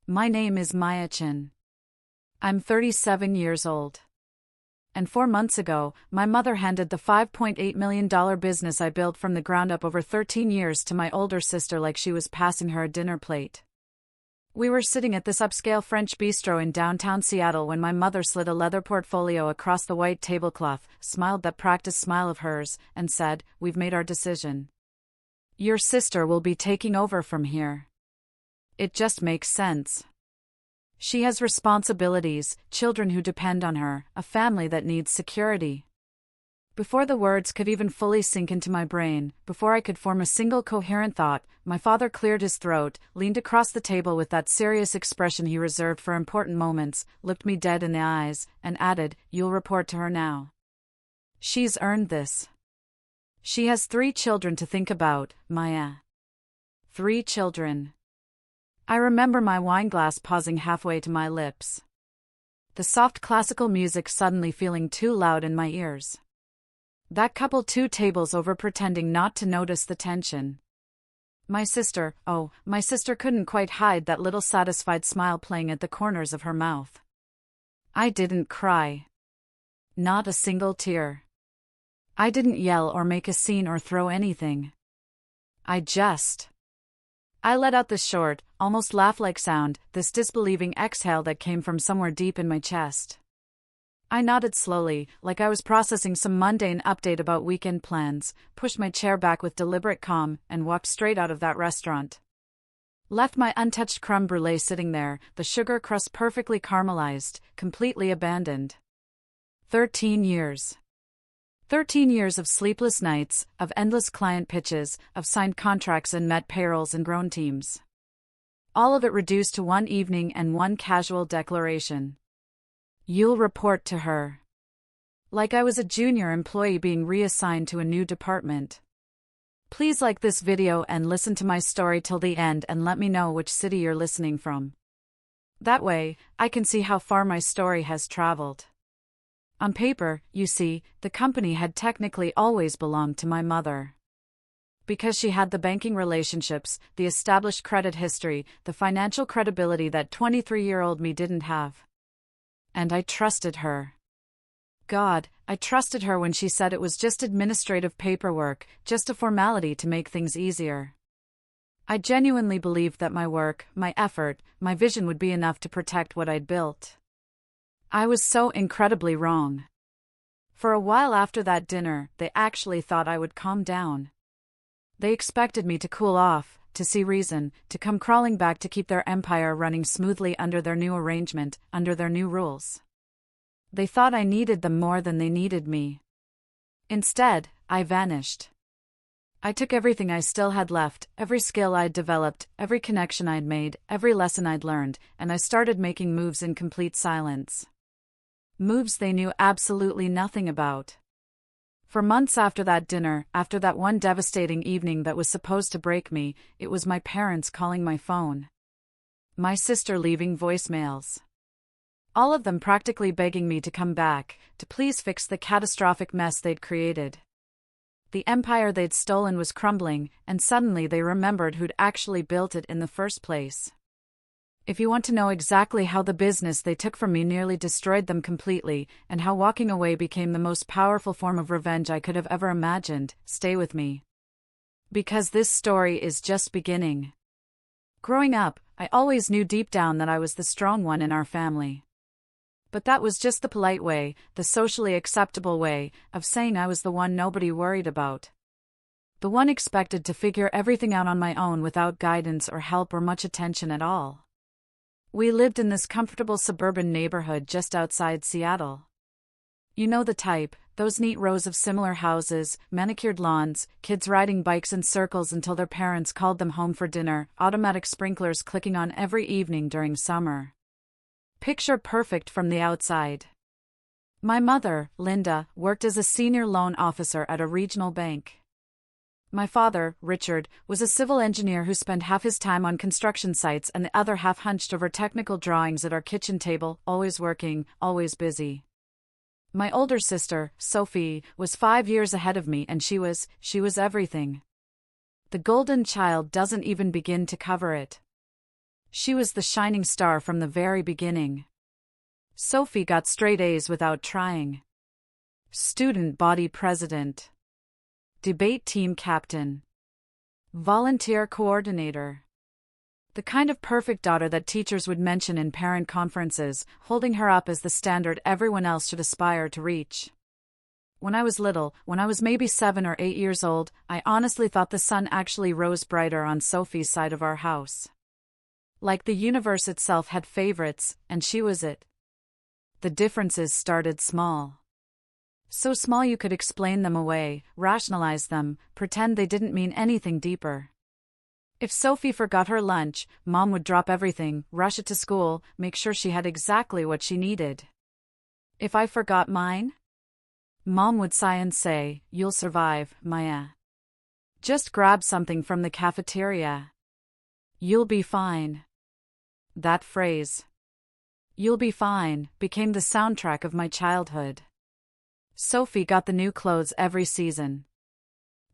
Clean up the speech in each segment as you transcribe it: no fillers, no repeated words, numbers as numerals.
My name is Maya Chin. I'm 37 years old. And 4 months ago, my mother handed the $5.8 million business I built from the ground up over 13 years to my older sister like she was passing her a dinner plate. We were sitting at this upscale French bistro in downtown Seattle when my mother slid a leather portfolio across the white tablecloth, smiled that practiced smile of hers, and said, "We've made our decision. Your sister will be taking over from here. It just makes sense. She has responsibilities, children who depend on her, a family that needs security." Before the words could even fully sink into my brain, before I could form a single coherent thought, my father cleared his throat, leaned across the table with that serious expression he reserved for important moments, looked me dead in the eyes, and added, "You'll report to her now. She's earned this. She has 3 children to think about, Maya. 3 children." I remember my wine glass pausing halfway to my lips. The soft classical music suddenly feeling too loud in my ears. That couple 2 tables over pretending not to notice the tension. My sister couldn't quite hide that little satisfied smile playing at the corners of her mouth. I didn't cry. Not a single tear. I didn't yell or make a scene or throw anything. I let out this short, almost laugh-like sound, this disbelieving exhale that came from somewhere deep in my chest. I nodded slowly, like I was processing some mundane update about weekend plans, pushed my chair back with deliberate calm, and walked straight out of that restaurant. Left my untouched crumb brulee sitting there, the sugar crust perfectly caramelized, completely abandoned. 13 years. 13 years of sleepless nights, of endless client pitches, of signed contracts and met payrolls and grown teams. All of it reduced to one evening and one casual declaration. "You'll report to her." Like I was a junior employee being reassigned to a new department. Please like this video and listen to my story till the end and let me know which city you're listening from. That way, I can see how far my story has traveled. On paper, you see, the company had technically always belonged to my mother. Because she had the banking relationships, the established credit history, the financial credibility that 23-year-old me didn't have. And I trusted her. God, I trusted her when she said it was just administrative paperwork, just a formality to make things easier. I genuinely believed that my work, my effort, my vision would be enough to protect what I'd built. I was so incredibly wrong. For a while after that dinner, they actually thought I would calm down. They expected me to cool off, to see reason, to come crawling back to keep their empire running smoothly under their new arrangement, under their new rules. They thought I needed them more than they needed me. Instead, I vanished. I took everything I still had left, every skill I'd developed, every connection I'd made, every lesson I'd learned, and I started making moves in complete silence. Moves they knew absolutely nothing about. For months after that dinner, after that one devastating evening that was supposed to break me, it was my parents calling my phone. My sister leaving voicemails. All of them practically begging me to come back, to please fix the catastrophic mess they'd created. The empire they'd stolen was crumbling, and suddenly they remembered who'd actually built it in the first place. If you want to know exactly how the business they took from me nearly destroyed them completely, and how walking away became the most powerful form of revenge I could have ever imagined, stay with me. Because this story is just beginning. Growing up, I always knew deep down that I was the strong one in our family. But that was just the polite way, the socially acceptable way, of saying I was the one nobody worried about. The one expected to figure everything out on my own without guidance or help or much attention at all. We lived in this comfortable suburban neighborhood just outside Seattle. You know the type, those neat rows of similar houses, manicured lawns, kids riding bikes in circles until their parents called them home for dinner, automatic sprinklers clicking on every evening during summer. Picture perfect from the outside. My mother, Linda, worked as a senior loan officer at a regional bank. My father, Richard, was a civil engineer who spent half his time on construction sites and the other half hunched over technical drawings at our kitchen table, always working, always busy. My older sister, Sophie, was 5 years ahead of me and she was everything. The golden child doesn't even begin to cover it. She was the shining star from the very beginning. Sophie got straight A's without trying. Student body president. Debate team captain. Volunteer coordinator. The kind of perfect daughter that teachers would mention in parent conferences, holding her up as the standard everyone else should aspire to reach. When I was little, when I was maybe 7 or 8 years old, I honestly thought the sun actually rose brighter on Sophie's side of our house. Like the universe itself had favorites, and she was it. The differences started small. So small you could explain them away, rationalize them, pretend they didn't mean anything deeper. If Sophie forgot her lunch, Mom would drop everything, rush it to school, make sure she had exactly what she needed. If I forgot mine, Mom would sigh and say, "You'll survive, Maya. Just grab something from the cafeteria. You'll be fine." That phrase, "You'll be fine," became the soundtrack of my childhood. Sophie got the new clothes every season.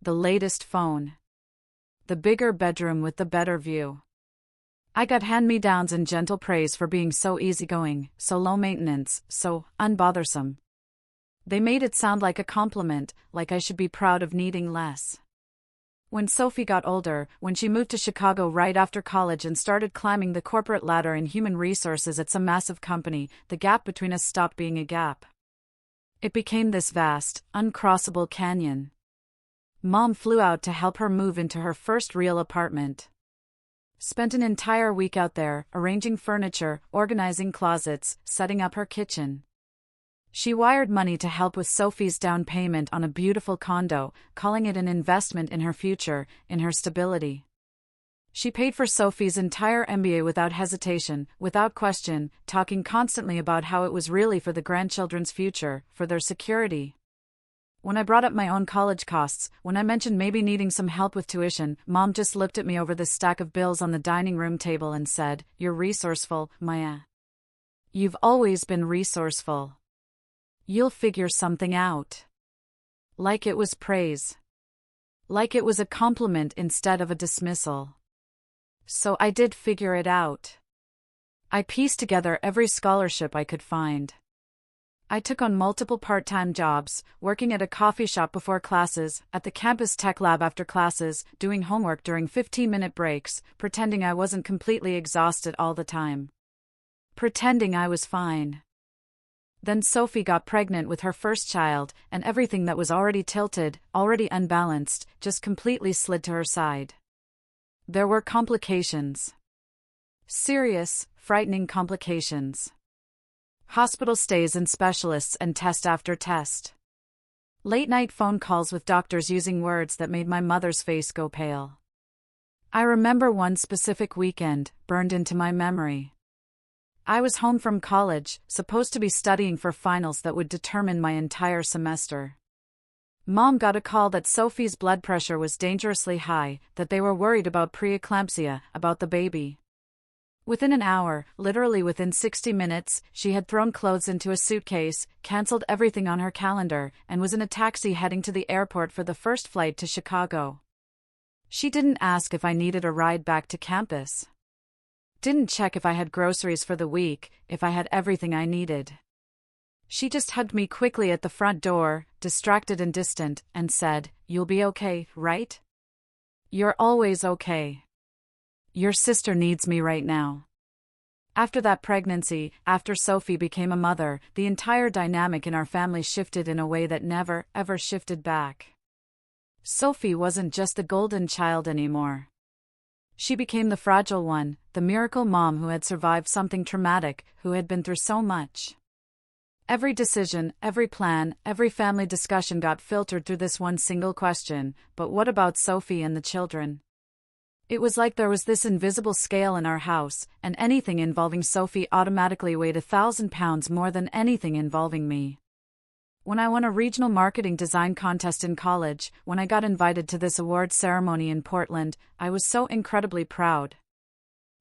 The latest phone. The bigger bedroom with the better view. I got hand-me-downs and gentle praise for being so easygoing, so low maintenance, so unbothersome. They made it sound like a compliment, like I should be proud of needing less. When Sophie got older, when she moved to Chicago right after college and started climbing the corporate ladder in human resources at some massive company, the gap between us stopped being a gap. It became this vast, uncrossable canyon. Mom flew out to help her move into her first real apartment. Spent an entire week out there, arranging furniture, organizing closets, setting up her kitchen. She wired money to help with Sophie's down payment on a beautiful condo, calling it an investment in her future, in her stability. She paid for Sophie's entire MBA without hesitation, without question, talking constantly about how it was really for the grandchildren's future, for their security. When I brought up my own college costs, when I mentioned maybe needing some help with tuition, Mom just looked at me over the stack of bills on the dining room table and said, "You're resourceful, Maya. You've always been resourceful. You'll figure something out." Like it was praise. Like it was a compliment instead of a dismissal. So I did figure it out. I pieced together every scholarship I could find. I took on multiple part-time jobs, working at a coffee shop before classes, at the campus tech lab after classes, doing homework during 15-minute breaks, pretending I wasn't completely exhausted all the time. Pretending I was fine. Then Sophie got pregnant with her first child, and everything that was already tilted, already unbalanced, just completely slid to her side. There were complications. Serious, frightening complications. Hospital stays and specialists and test after test. Late-night phone calls with doctors using words that made my mother's face go pale. I remember one specific weekend, burned into my memory. I was home from college, supposed to be studying for finals that would determine my entire semester. Mom got a call that Sophie's blood pressure was dangerously high, that they were worried about preeclampsia, about the baby. Within an hour, literally within 60 minutes, she had thrown clothes into a suitcase, canceled everything on her calendar, and was in a taxi heading to the airport for the first flight to Chicago. She didn't ask if I needed a ride back to campus. Didn't check if I had groceries for the week, if I had everything I needed. She just hugged me quickly at the front door, distracted and distant, and said, "You'll be okay, right? You're always okay. Your sister needs me right now." After that pregnancy, after Sophie became a mother, the entire dynamic in our family shifted in a way that never, ever shifted back. Sophie wasn't just the golden child anymore. She became the fragile one, the miracle mom who had survived something traumatic, who had been through so much. Every decision, every plan, every family discussion got filtered through this one single question: but what about Sophie and the children? It was like there was this invisible scale in our house, and anything involving Sophie automatically weighed 1,000 pounds more than anything involving me. When I won a regional marketing design contest in college, when I got invited to this award ceremony in Portland, I was so incredibly proud.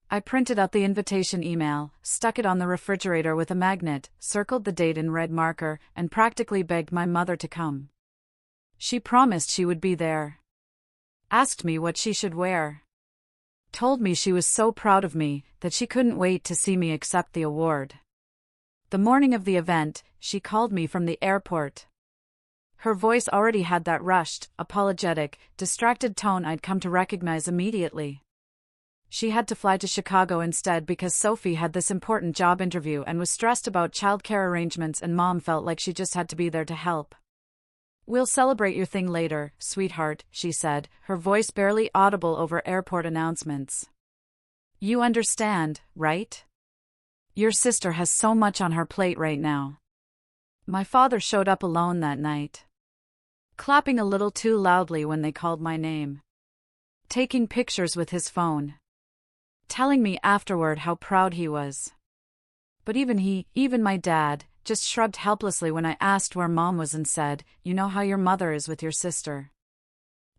I printed out the invitation email, stuck it on the refrigerator with a magnet, circled the date in red marker, and practically begged my mother to come. She promised she would be there. Asked me what she should wear. Told me she was so proud of me that she couldn't wait to see me accept the award. The morning of the event, she called me from the airport. Her voice already had that rushed, apologetic, distracted tone I'd come to recognize immediately. She had to fly to Chicago instead because Sophie had this important job interview and was stressed about childcare arrangements, and Mom felt like she just had to be there to help. "We'll celebrate your thing later, sweetheart," she said, her voice barely audible over airport announcements. "You understand, right? Your sister has so much on her plate right now." My father showed up alone that night, clapping a little too loudly when they called my name, taking pictures with his phone, telling me afterward how proud he was. But even my dad, just shrugged helplessly when I asked where Mom was and said, "You know how your mother is with your sister.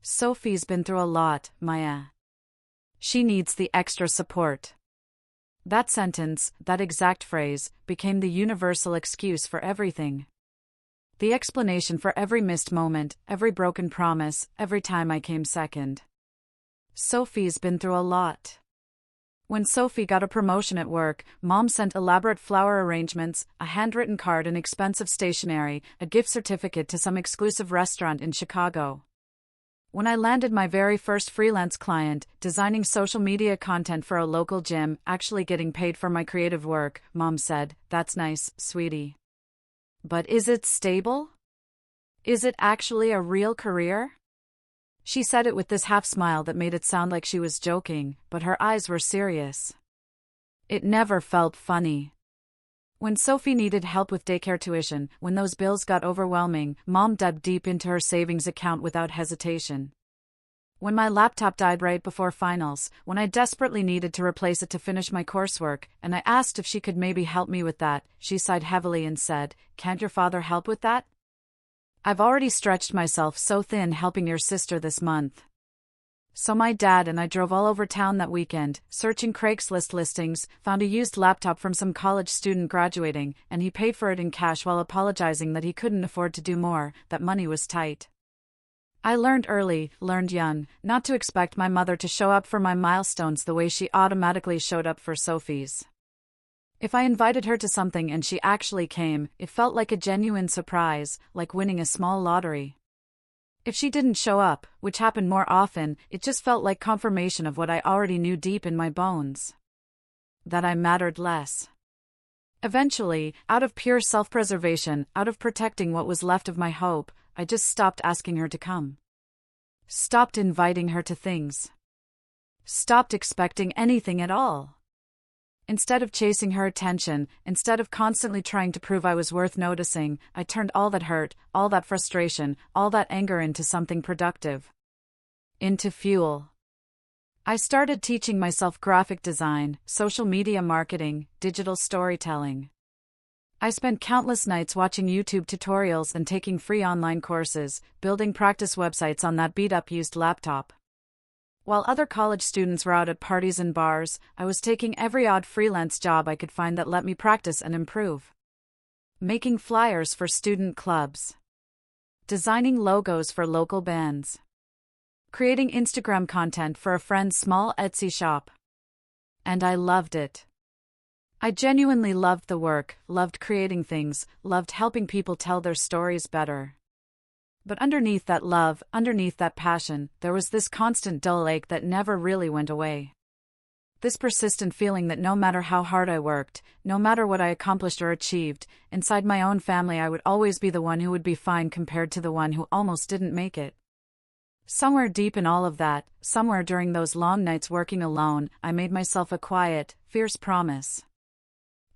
Sophie's been through a lot, Maya. She needs the extra support." That sentence, that exact phrase, became the universal excuse for everything. The explanation for every missed moment, every broken promise, every time I came second. Sophie's been through a lot. When Sophie got a promotion at work, Mom sent elaborate flower arrangements, a handwritten card and expensive stationery, a gift certificate to some exclusive restaurant in Chicago. When I landed my very first freelance client, designing social media content for a local gym, actually getting paid for my creative work, Mom said, "That's nice, sweetie. But is it stable? Is it actually a real career?" She said it with this half smile that made it sound like she was joking, but her eyes were serious. It never felt funny. When Sophie needed help with daycare tuition, when those bills got overwhelming, Mom dug deep into her savings account without hesitation. When my laptop died right before finals, when I desperately needed to replace it to finish my coursework, and I asked if she could maybe help me with that, she sighed heavily and said, "Can't your father help with that? I've already stretched myself so thin helping your sister this month." So my dad and I drove all over town that weekend, searching Craigslist listings, found a used laptop from some college student graduating, and he paid for it in cash while apologizing that he couldn't afford to do more, that money was tight. I learned early, learned young, not to expect my mother to show up for my milestones the way she automatically showed up for Sophie's. If I invited her to something and she actually came, it felt like a genuine surprise, like winning a small lottery. If she didn't show up, which happened more often, it just felt like confirmation of what I already knew deep in my bones. That I mattered less. Eventually, out of pure self-preservation, out of protecting what was left of my hope, I just stopped asking her to come. Stopped inviting her to things. Stopped expecting anything at all. Instead of chasing her attention, instead of constantly trying to prove I was worth noticing, I turned all that hurt, all that frustration, all that anger into something productive. Into fuel. I started teaching myself graphic design, social media marketing, digital storytelling. I spent countless nights watching YouTube tutorials and taking free online courses, building practice websites on that beat-up used laptop. While other college students were out at parties and bars, I was taking every odd freelance job I could find that let me practice and improve. Making flyers for student clubs. Designing logos for local bands. Creating Instagram content for a friend's small Etsy shop. And I loved it. I genuinely loved the work, loved creating things, loved helping people tell their stories better. But underneath that love, underneath that passion, there was this constant dull ache that never really went away. This persistent feeling that no matter how hard I worked, no matter what I accomplished or achieved, inside my own family I would always be the one who would be fine compared to the one who almost didn't make it. Somewhere deep in all of that, somewhere during those long nights working alone, I made myself a quiet, fierce promise.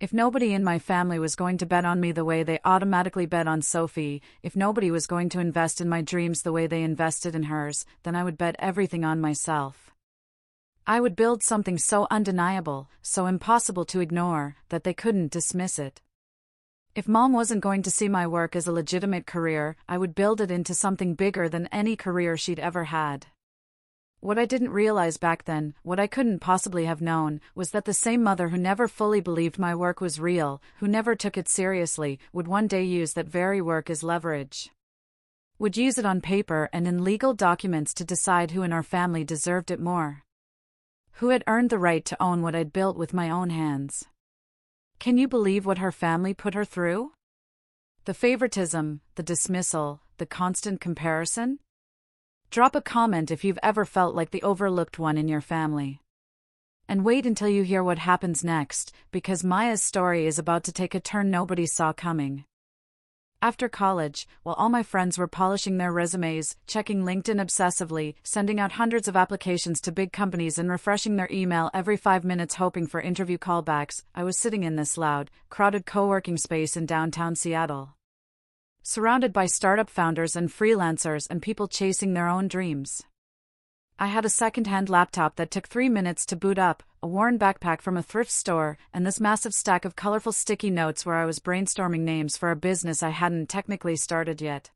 If nobody in my family was going to bet on me the way they automatically bet on Sophie, if nobody was going to invest in my dreams the way they invested in hers, then I would bet everything on myself. I would build something so undeniable, so impossible to ignore, that they couldn't dismiss it. If Mom wasn't going to see my work as a legitimate career, I would build it into something bigger than any career she'd ever had. What I didn't realize back then, what I couldn't possibly have known, was that the same mother who never fully believed my work was real, who never took it seriously, would one day use that very work as leverage. Would use it on paper and in legal documents to decide who in our family deserved it more. who had earned the right to own what I'd built with my own hands. Can you believe what her family put her through? The favoritism, the dismissal, the constant comparison? Drop a comment if you've ever felt like the overlooked one in your family. And wait until you hear what happens next, because Maya's story is about to take a turn nobody saw coming. After college, while all my friends were polishing their resumes, checking LinkedIn obsessively, sending out hundreds of applications to big companies and refreshing their email every 5 minutes hoping for interview callbacks, I was sitting in this loud, crowded co-working space in downtown Seattle. Surrounded by startup founders and freelancers and people chasing their own dreams. I had a second-hand laptop that took 3 minutes to boot up, a worn backpack from a thrift store, and this massive stack of colorful sticky notes where I was brainstorming names for a business I hadn't technically started yet.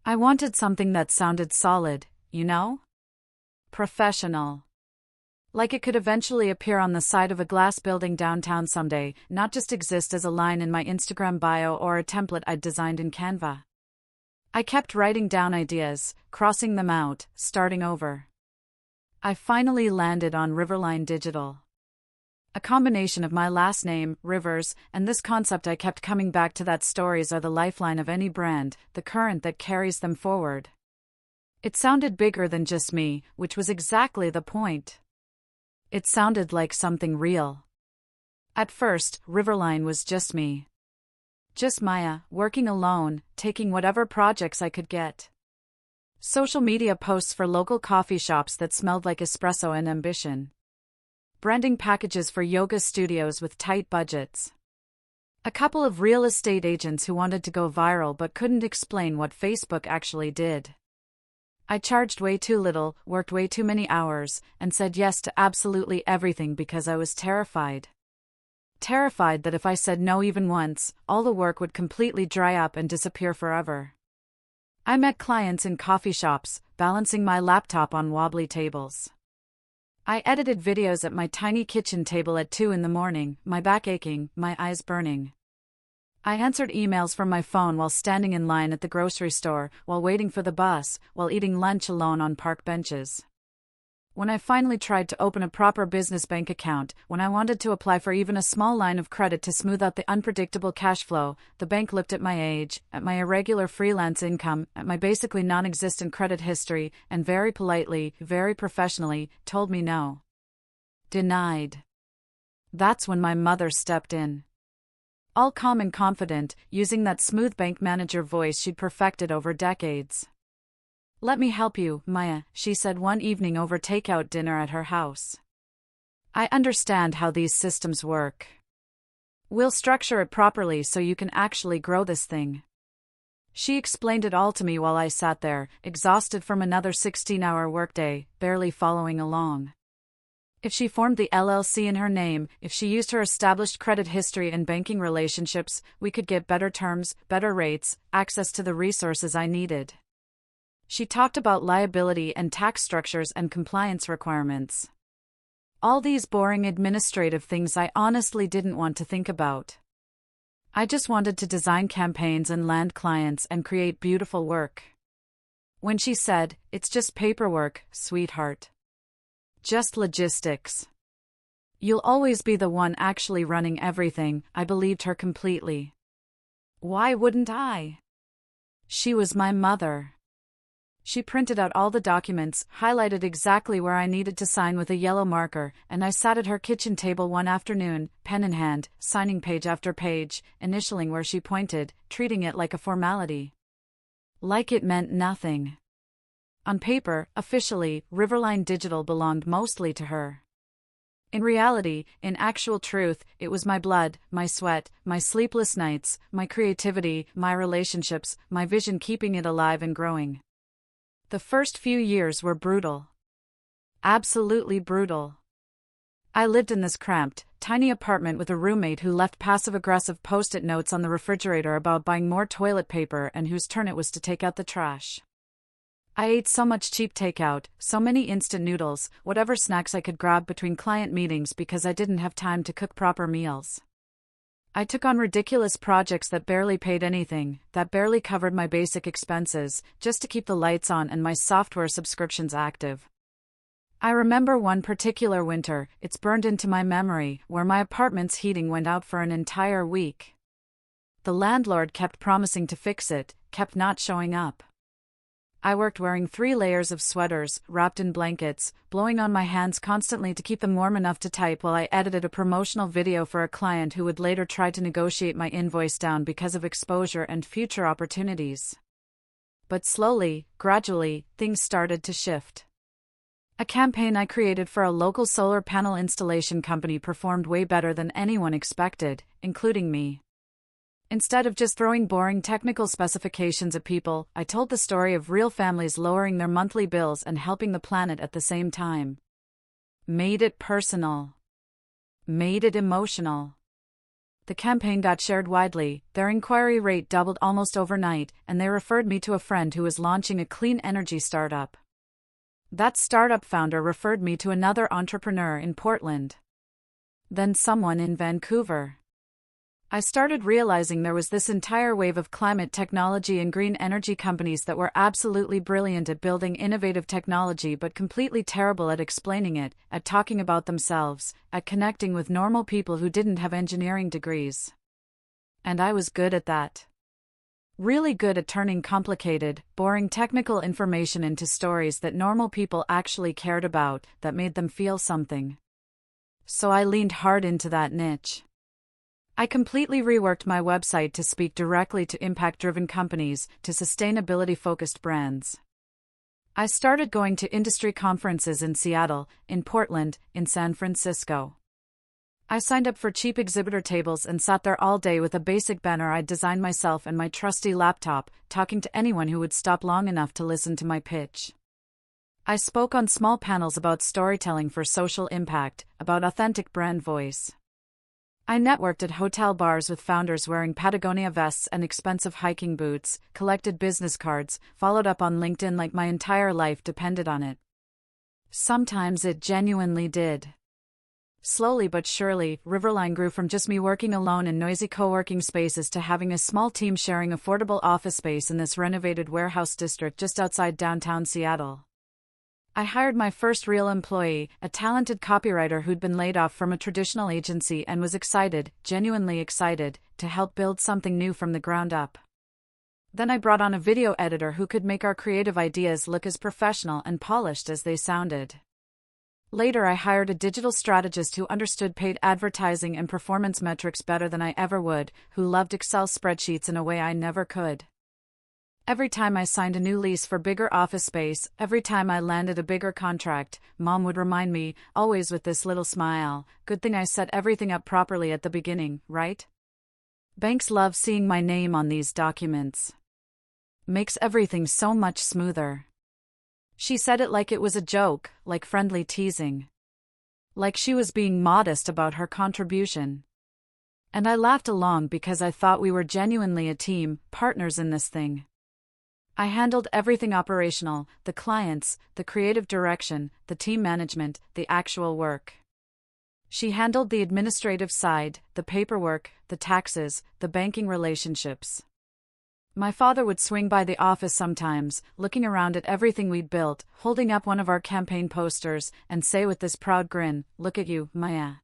I wanted something that sounded solid, you know? Professional. Like it could eventually appear on the side of a glass building downtown someday, not just exist as a line in my Instagram bio or a template I'd designed in Canva. I kept writing down ideas, crossing them out, starting over. I finally landed on Riverline Digital. A combination of my last name, Rivers, and this concept I kept coming back to that stories are the lifeline of any brand, the current that carries them forward. It sounded bigger than just me, which was exactly the point. It sounded like something real. At first, Riverline was just me. Just Maya, working alone, taking whatever projects I could get. Social media posts for local coffee shops that smelled like espresso and ambition. Branding packages for yoga studios with tight budgets. A couple of real estate agents who wanted to go viral but couldn't explain what Facebook actually did. I charged way too little, worked way too many hours, and said yes to absolutely everything because I was terrified. Terrified that if I said no even once, all the work would completely dry up and disappear forever. I met clients in coffee shops, balancing my laptop on wobbly tables. I edited videos at my tiny kitchen table at 2 a.m, my back aching, my eyes burning. I answered emails from my phone while standing in line at the grocery store, while waiting for the bus, while eating lunch alone on park benches. When I finally tried to open a proper business bank account, when I wanted to apply for even a small line of credit to smooth out the unpredictable cash flow, the bank looked at my age, at my irregular freelance income, at my basically non-existent credit history, and very politely, very professionally, told me no. Denied. That's when my mother stepped in. All calm and confident, using that smooth bank manager voice she'd perfected over decades. "Let me help you, Maya," she said one evening over takeout dinner at her house. "I understand how these systems work. We'll structure it properly so you can actually grow this thing." She explained it all to me while I sat there, exhausted from another 16-hour workday, barely following along. If she formed the LLC in her name, if she used her established credit history and banking relationships, we could get better terms, better rates, access to the resources I needed. She talked about liability and tax structures and compliance requirements. All these boring administrative things I honestly didn't want to think about. I just wanted to design campaigns and land clients and create beautiful work. When she said, "It's just paperwork, sweetheart. Just logistics. You'll always be the one actually running everything," I believed her completely. Why wouldn't I? She was my mother. She printed out all the documents, highlighted exactly where I needed to sign with a yellow marker, and I sat at her kitchen table one afternoon, pen in hand, signing page after page, initialing where she pointed, treating it like a formality. Like it meant nothing. On paper, officially, Riverline Digital belonged mostly to her. In reality, in actual truth, it was my blood, my sweat, my sleepless nights, my creativity, my relationships, my vision keeping it alive and growing. The first few years were brutal. Absolutely brutal. I lived in this cramped, tiny apartment with a roommate who left passive-aggressive post-it notes on the refrigerator about buying more toilet paper and whose turn it was to take out the trash. I ate so much cheap takeout, so many instant noodles, whatever snacks I could grab between client meetings because I didn't have time to cook proper meals. I took on ridiculous projects that barely paid anything, that barely covered my basic expenses, just to keep the lights on and my software subscriptions active. I remember one particular winter, it's burned into my memory, where my apartment's heating went out for an entire week. The landlord kept promising to fix it, kept not showing up. I worked wearing 3 layers of sweaters, wrapped in blankets, blowing on my hands constantly to keep them warm enough to type while I edited a promotional video for a client who would later try to negotiate my invoice down because of exposure and future opportunities. But slowly, gradually, things started to shift. A campaign I created for a local solar panel installation company performed way better than anyone expected, including me. Instead of just throwing boring technical specifications at people, I told the story of real families lowering their monthly bills and helping the planet at the same time. Made it personal. Made it emotional. The campaign got shared widely, their inquiry rate doubled almost overnight, and they referred me to a friend who was launching a clean energy startup. That startup founder referred me to another entrepreneur in Portland. Then someone in Vancouver. I started realizing there was this entire wave of climate technology and green energy companies that were absolutely brilliant at building innovative technology but completely terrible at explaining it, at talking about themselves, at connecting with normal people who didn't have engineering degrees. And I was good at that. Really good at turning complicated, boring technical information into stories that normal people actually cared about, that made them feel something. So I leaned hard into that niche. I completely reworked my website to speak directly to impact-driven companies, to sustainability-focused brands. I started going to industry conferences in Seattle, in Portland, in San Francisco. I signed up for cheap exhibitor tables and sat there all day with a basic banner I'd designed myself and my trusty laptop, talking to anyone who would stop long enough to listen to my pitch. I spoke on small panels about storytelling for social impact, about authentic brand voice. I networked at hotel bars with founders wearing Patagonia vests and expensive hiking boots, collected business cards, followed up on LinkedIn like my entire life depended on it. Sometimes it genuinely did. Slowly but surely, Riverline grew from just me working alone in noisy co-working spaces to having a small team sharing affordable office space in this renovated warehouse district just outside downtown Seattle. I hired my first real employee, a talented copywriter who'd been laid off from a traditional agency and was excited, genuinely excited, to help build something new from the ground up. Then I brought on a video editor who could make our creative ideas look as professional and polished as they sounded. Later I hired a digital strategist who understood paid advertising and performance metrics better than I ever would, who loved Excel spreadsheets in a way I never could. Every time I signed a new lease for bigger office space, every time I landed a bigger contract, Mom would remind me, always with this little smile, good thing I set everything up properly at the beginning, right? Banks love seeing my name on these documents. Makes everything so much smoother. She said it like it was a joke, like friendly teasing. Like she was being modest about her contribution. And I laughed along because I thought we were genuinely a team, partners in this thing. I handled everything operational, the clients, the creative direction, the team management, the actual work. She handled the administrative side, the paperwork, the taxes, the banking relationships. My father would swing by the office sometimes, looking around at everything we'd built, holding up one of our campaign posters, and say with this proud grin, "Look at you, Maya.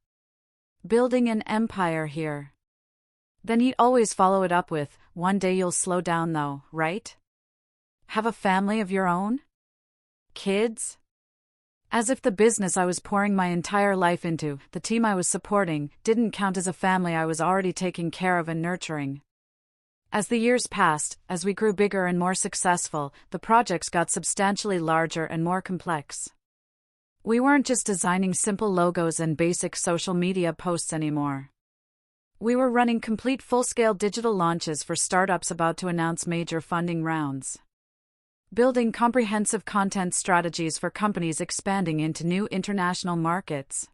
Building an empire here." Then he'd always follow it up with, "One day you'll slow down though, right? Have a family of your own? Kids?" As if the business I was pouring my entire life into, the team I was supporting, didn't count as a family I was already taking care of and nurturing. As the years passed, as we grew bigger and more successful, the projects got substantially larger and more complex. We weren't just designing simple logos and basic social media posts anymore. We were running complete full-scale digital launches for startups about to announce major funding rounds. Building comprehensive content strategies for companies expanding into new international markets.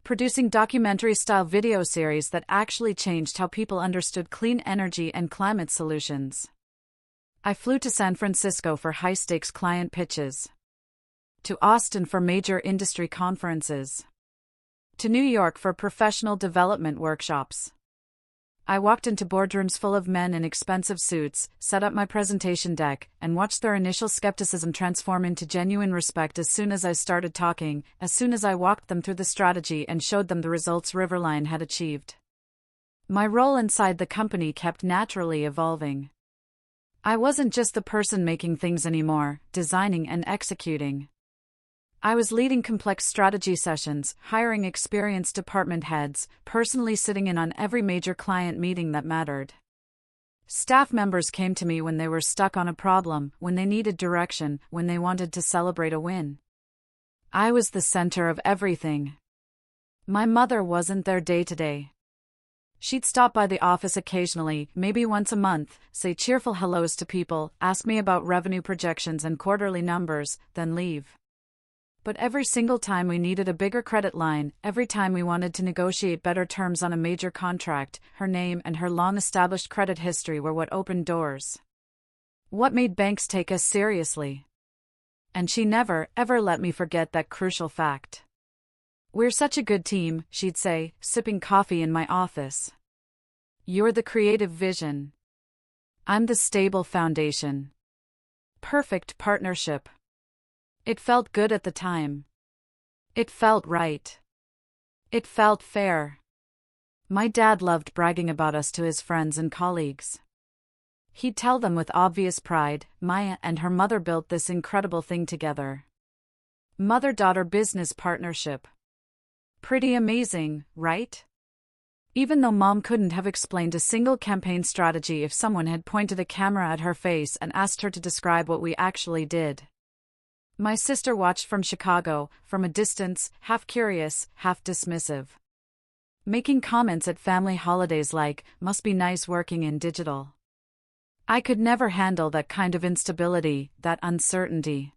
Producing documentary-style video series that actually changed how people understood clean energy and climate solutions. I flew to San Francisco for high-stakes client pitches. To Austin for major industry conferences. To New York for professional development workshops. I walked into boardrooms full of men in expensive suits, set up my presentation deck, and watched their initial skepticism transform into genuine respect as soon as I started talking, as soon as I walked them through the strategy and showed them the results Riverline had achieved. My role inside the company kept naturally evolving. I wasn't just the person making things anymore, designing and executing. I was leading complex strategy sessions, hiring experienced department heads, personally sitting in on every major client meeting that mattered. Staff members came to me when they were stuck on a problem, when they needed direction, when they wanted to celebrate a win. I was the center of everything. My mother wasn't there day to day. She'd stop by the office occasionally, maybe once a month, say cheerful hellos to people, ask me about revenue projections and quarterly numbers, then leave. But every single time we needed a bigger credit line, every time we wanted to negotiate better terms on a major contract, her name and her long-established credit history were what opened doors. What made banks take us seriously? And she never, ever let me forget that crucial fact. "We're such a good team," she'd say, sipping coffee in my office. "You're the creative vision. I'm the stable foundation. Perfect partnership." It felt good at the time. It felt right. It felt fair. My dad loved bragging about us to his friends and colleagues. He'd tell them with obvious pride, "Maya and her mother built this incredible thing together. Mother-daughter business partnership. Pretty amazing, right?" Even though Mom couldn't have explained a single campaign strategy if someone had pointed a camera at her face and asked her to describe what we actually did. My sister watched from Chicago, from a distance, half curious, half dismissive. Making comments at family holidays like, "Must be nice working in digital." I could never handle that kind of instability, that uncertainty.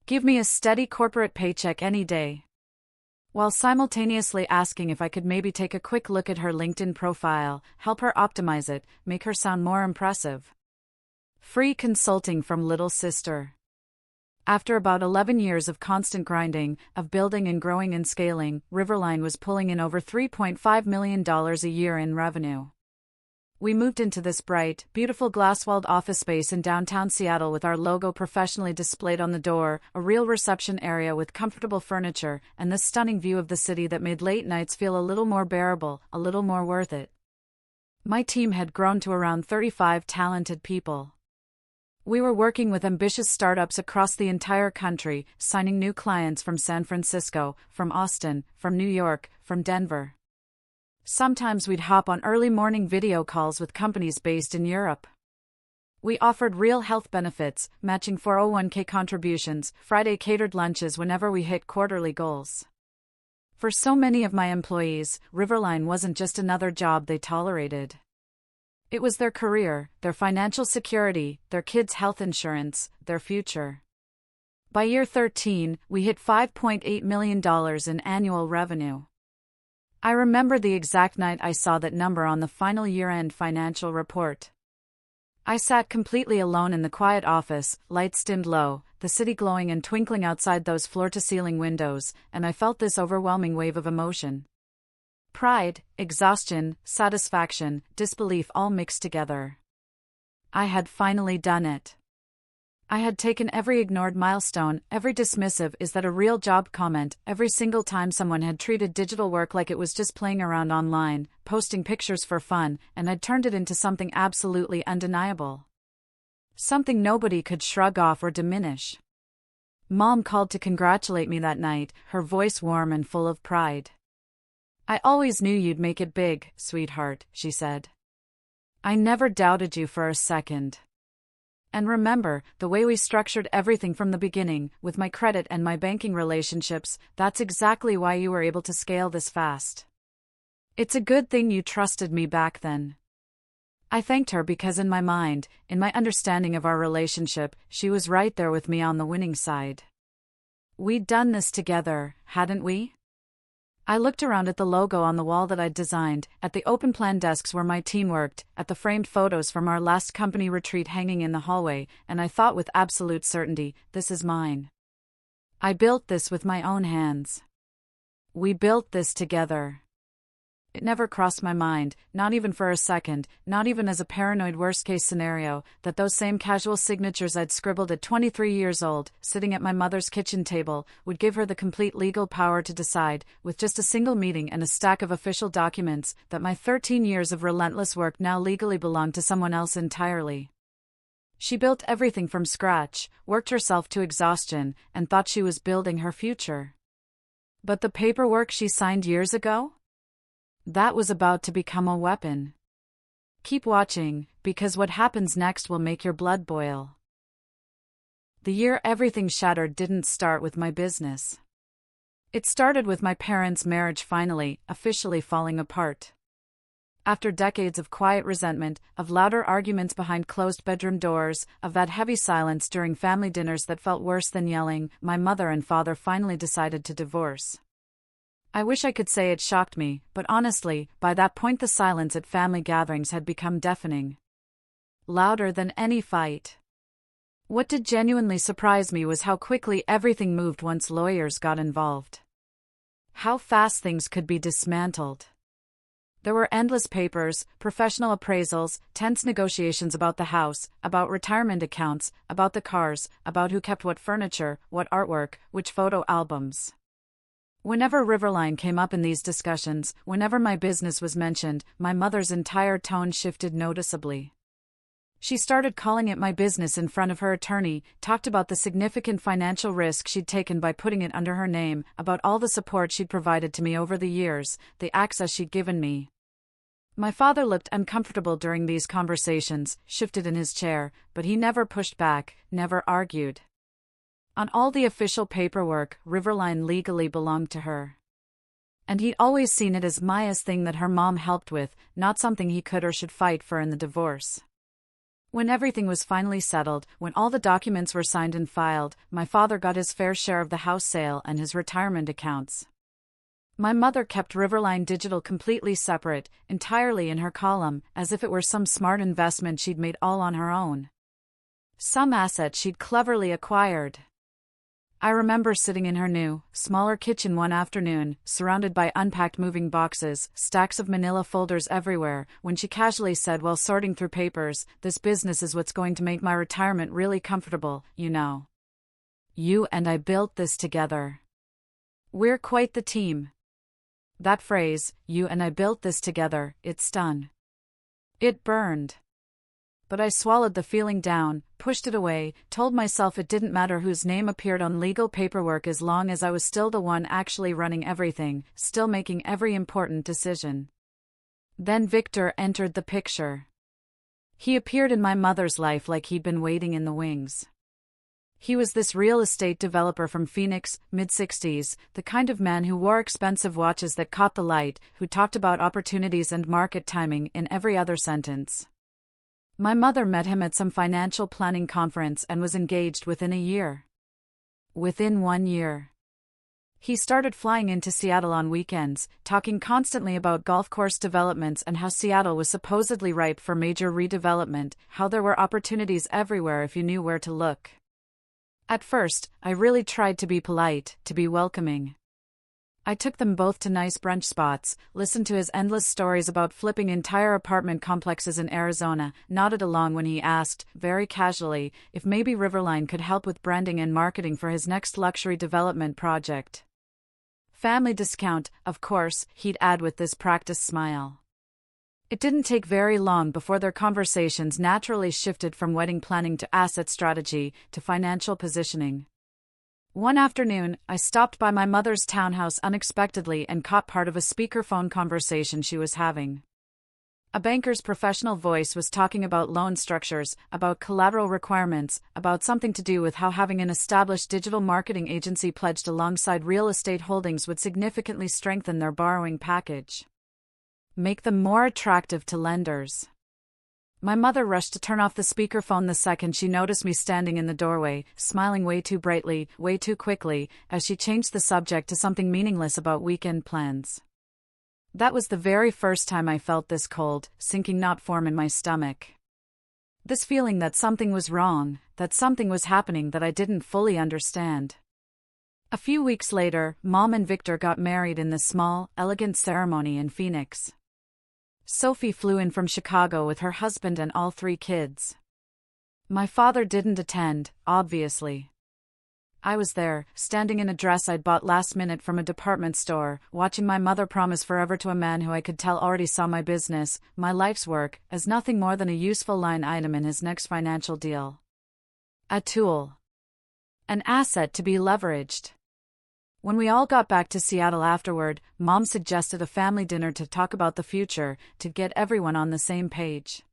Give me a steady corporate paycheck any day. While simultaneously asking if I could maybe take a quick look at her LinkedIn profile, help her optimize it, make her sound more impressive. Free consulting from little sister. After about 11 years of constant grinding, of building and growing and scaling, Riverline was pulling in over $3.5 million a year in revenue. We moved into this bright, beautiful glass-walled office space in downtown Seattle with our logo professionally displayed on the door, a real reception area with comfortable furniture, and this stunning view of the city that made late nights feel a little more bearable, a little more worth it. My team had grown to around 35 talented people. We were working with ambitious startups across the entire country, signing new clients from San Francisco, from Austin, from New York, from Denver. Sometimes we'd hop on early morning video calls with companies based in Europe. We offered real health benefits, matching 401k contributions, Friday catered lunches whenever we hit quarterly goals. For so many of my employees, Riverline wasn't just another job they tolerated. It was their career, their financial security, their kids' health insurance, their future. By year 13, we hit $5.8 million in annual revenue. I remember the exact night I saw that number on the final year-end financial report. I sat completely alone in the quiet office, lights dimmed low, the city glowing and twinkling outside those floor-to-ceiling windows, and I felt this overwhelming wave of emotion. Pride, exhaustion, satisfaction, disbelief all mixed together. I had finally done it. I had taken every ignored milestone, every dismissive "is that a real job" comment, every single time someone had treated digital work like it was just playing around online, posting pictures for fun, and I'd turned it into something absolutely undeniable. Something nobody could shrug off or diminish. Mom called to congratulate me that night, her voice warm and full of pride. "I always knew you'd make it big, sweetheart," she said. "I never doubted you for a second. And remember, the way we structured everything from the beginning, with my credit and my banking relationships, that's exactly why you were able to scale this fast. It's a good thing you trusted me back then." I thanked her because in my mind, in my understanding of our relationship, she was right there with me on the winning side. We'd done this together, hadn't we? I looked around at the logo on the wall that I'd designed, at the open-plan desks where my team worked, at the framed photos from our last company retreat hanging in the hallway, and I thought with absolute certainty, this is mine. I built this with my own hands. We built this together. It never crossed my mind, not even for a second, not even as a paranoid worst-case scenario, that those same casual signatures I'd scribbled at 23 years old, sitting at my mother's kitchen table, would give her the complete legal power to decide, with just a single meeting and a stack of official documents, that my 13 years of relentless work now legally belonged to someone else entirely. She built everything from scratch, worked herself to exhaustion, and thought she was building her future. But the paperwork she signed years ago? That was about to become a weapon. Keep watching, because what happens next will make your blood boil. The year everything shattered didn't start with my business. It started with my parents' marriage finally, officially falling apart. After decades of quiet resentment, of louder arguments behind closed bedroom doors, of that heavy silence during family dinners that felt worse than yelling, my mother and father finally decided to divorce. I wish I could say it shocked me, but honestly, by that point the silence at family gatherings had become deafening. Louder than any fight. What did genuinely surprise me was how quickly everything moved once lawyers got involved. How fast things could be dismantled. There were endless papers, professional appraisals, tense negotiations about the house, about retirement accounts, about the cars, about who kept what furniture, what artwork, which photo albums. Whenever Riverline came up in these discussions, whenever my business was mentioned, my mother's entire tone shifted noticeably. She started calling it my business in front of her attorney, talked about the significant financial risk she'd taken by putting it under her name, about all the support she'd provided to me over the years, the access she'd given me. My father looked uncomfortable during these conversations, shifted in his chair, but he never pushed back, never argued. On all the official paperwork, Riverline legally belonged to her. And he'd always seen it as Maya's thing that her mom helped with, not something he could or should fight for in the divorce. When everything was finally settled, when all the documents were signed and filed, my father got his fair share of the house sale and his retirement accounts. My mother kept Riverline Digital completely separate, entirely in her column, as if it were some smart investment she'd made all on her own. Some asset she'd cleverly acquired. I remember sitting in her new, smaller kitchen one afternoon, surrounded by unpacked moving boxes, stacks of manila folders everywhere, when she casually said while sorting through papers, "This business is what's going to make my retirement really comfortable, you know. You and I built this together. We're quite the team." That phrase, "you and I built this together," it stung. It burned. But I swallowed the feeling down, pushed it away, told myself it didn't matter whose name appeared on legal paperwork as long as I was still the one actually running everything, still making every important decision. Then Victor entered the picture. He appeared in my mother's life like he'd been waiting in the wings. He was this real estate developer from Phoenix, mid-60s, the kind of man who wore expensive watches that caught the light, who talked about opportunities and market timing in every other sentence. My mother met him at some financial planning conference and was engaged within a year. Within 1 year. He started flying into Seattle on weekends, talking constantly about golf course developments and how Seattle was supposedly ripe for major redevelopment, how there were opportunities everywhere if you knew where to look. At first, I really tried to be polite, to be welcoming. I took them both to nice brunch spots, listened to his endless stories about flipping entire apartment complexes in Arizona, nodded along when he asked, very casually, if maybe Riverline could help with branding and marketing for his next luxury development project. Family discount, of course, he'd add with this practiced smile. It didn't take very long before their conversations naturally shifted from wedding planning to asset strategy to financial positioning. One afternoon, I stopped by my mother's townhouse unexpectedly and caught part of a speakerphone conversation she was having. A banker's professional voice was talking about loan structures, about collateral requirements, about something to do with how having an established digital marketing agency pledged alongside real estate holdings would significantly strengthen their borrowing package. Make them more attractive to lenders. My mother rushed to turn off the speakerphone the second she noticed me standing in the doorway, smiling way too brightly, way too quickly, as she changed the subject to something meaningless about weekend plans. That was the very first time I felt this cold, sinking knot form in my stomach. This feeling that something was wrong, that something was happening that I didn't fully understand. A few weeks later, Mom and Victor got married in this small, elegant ceremony in Phoenix. Sophie flew in from Chicago with her husband and all 3 kids. My father didn't attend, obviously. I was there, standing in a dress I'd bought last minute from a department store, watching my mother promise forever to a man who I could tell already saw my business, my life's work, as nothing more than a useful line item in his next financial deal. A tool. An asset to be leveraged. When we all got back to Seattle afterward, Mom suggested a family dinner to talk about the future, to get everyone on the same page.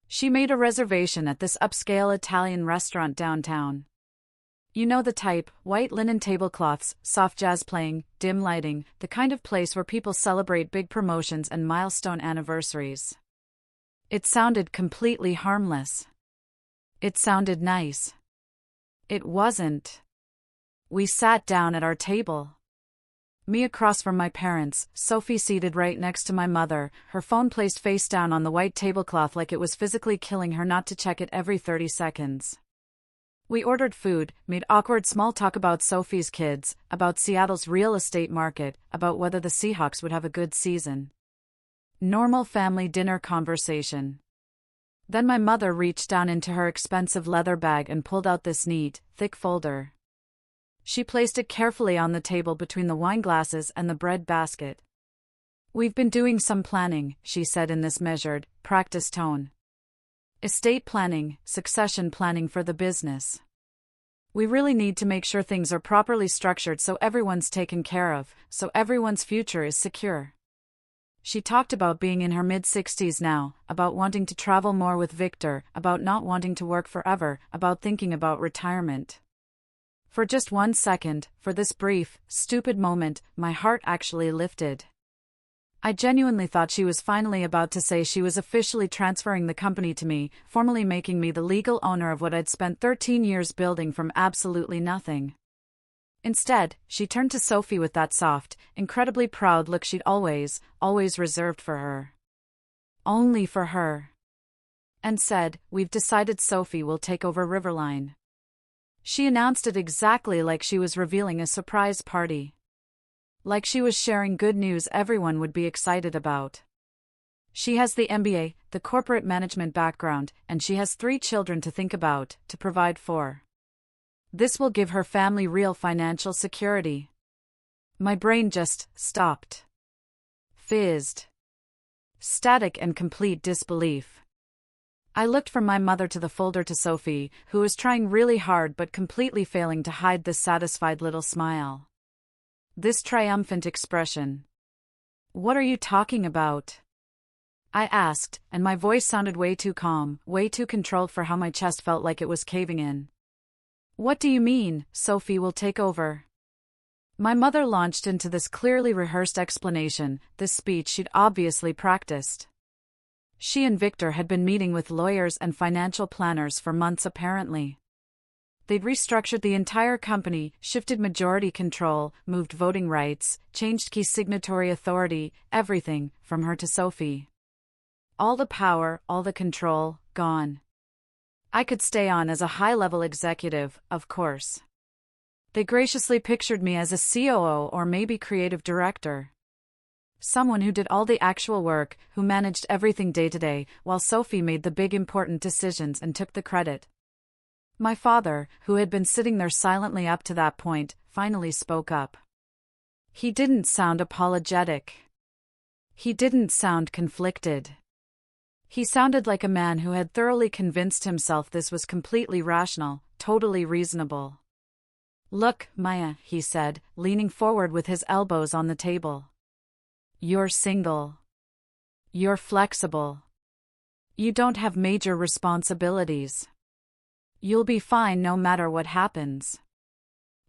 She made a reservation at this upscale Italian restaurant downtown. You know the type: white linen tablecloths, soft jazz playing, dim lighting, the kind of place where people celebrate big promotions and milestone anniversaries. It sounded completely harmless. It sounded nice. It wasn't. We sat down at our table. Me across from my parents, Sophie seated right next to my mother, her phone placed face down on the white tablecloth like it was physically killing her not to check it every 30 seconds. We ordered food, made awkward small talk about Sophie's kids, about Seattle's real estate market, about whether the Seahawks would have a good season. Normal family dinner conversation. Then my mother reached down into her expensive leather bag and pulled out this neat, thick folder. She placed it carefully on the table between the wine glasses and the bread basket. "We've been doing some planning," she said in this measured, practiced tone. "Estate planning, succession planning for the business. We really need to make sure things are properly structured so everyone's taken care of, so everyone's future is secure." She talked about being in her mid-60s now, about wanting to travel more with Victor, about not wanting to work forever, about thinking about retirement. For just 1 second, for this brief, stupid moment, my heart actually lifted. I genuinely thought she was finally about to say she was officially transferring the company to me, formally making me the legal owner of what I'd spent 13 years building from absolutely nothing. Instead, she turned to Sophie with that soft, incredibly proud look she'd always reserved for her. Only for her. And said, "We've decided Sophie will take over Riverline." She announced it exactly like she was revealing a surprise party. Like she was sharing good news everyone would be excited about. She has the MBA, the corporate management background, and she has 3 children to think about, to provide for. This will give her family real financial security. My brain just stopped. Fizzed. Static and complete disbelief. I looked from my mother to the folder to Sophie, who was trying really hard but completely failing to hide this satisfied little smile. This triumphant expression. "What are you talking about?" I asked, and my voice sounded way too calm, way too controlled for how my chest felt like it was caving in. "What do you mean, Sophie will take over?" My mother launched into this clearly rehearsed explanation, this speech she'd obviously practiced. She and Victor had been meeting with lawyers and financial planners for months apparently. They'd restructured the entire company, shifted majority control, moved voting rights, changed key signatory authority, everything, from her to Sophie. All the power, all the control, gone. I could stay on as a high-level executive, of course. They graciously pictured me as a COO or maybe creative director. Someone who did all the actual work, who managed everything day to day, while Sophie made the big important decisions and took the credit. My father, who had been sitting there silently up to that point, finally spoke up. He didn't sound apologetic. He didn't sound conflicted. He sounded like a man who had thoroughly convinced himself this was completely rational, totally reasonable. "Look, Maya," he said, leaning forward with his elbows on the table. "You're single. You're flexible. You don't have major responsibilities. You'll be fine no matter what happens.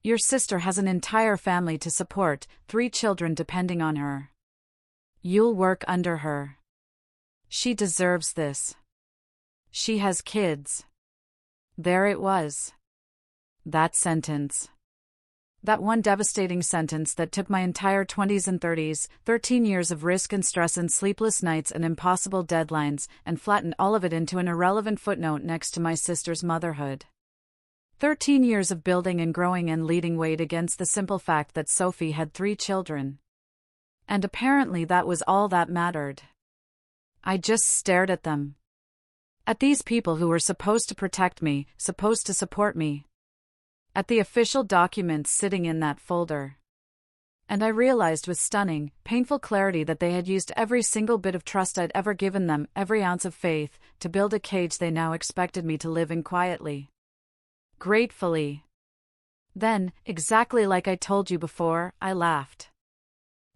Your sister has an entire family to support, 3 children depending on her. You'll work under her. She deserves this. She has kids." There it was. That sentence. That one devastating sentence that took my entire 20s and 30s, 13 years of risk and stress and sleepless nights and impossible deadlines, and flattened all of it into an irrelevant footnote next to my sister's motherhood. 13 years of building and growing and leading weighed against the simple fact that Sophie had 3 children. And apparently that was all that mattered. I just stared at them. At these people who were supposed to protect me, supposed to support me. At the official documents sitting in that folder. And I realized with stunning, painful clarity that they had used every single bit of trust I'd ever given them, every ounce of faith, to build a cage they now expected me to live in quietly. Gratefully. Then, exactly like I told you before, I laughed.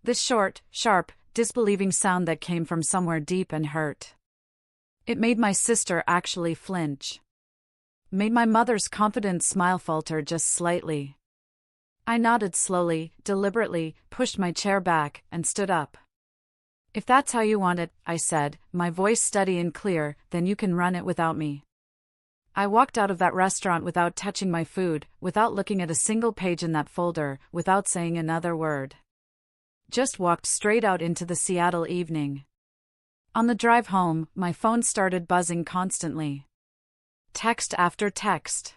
This short, sharp, disbelieving sound that came from somewhere deep and hurt. It made my sister actually flinch. Made my mother's confident smile falter just slightly. I nodded slowly, deliberately, pushed my chair back, and stood up. If that's how you want it, I said, my voice steady and clear, then you can run it without me. I walked out of that restaurant without touching my food, without looking at a single page in that folder, without saying another word. Just walked straight out into the Seattle evening. On the drive home, my phone started buzzing constantly. Text after text.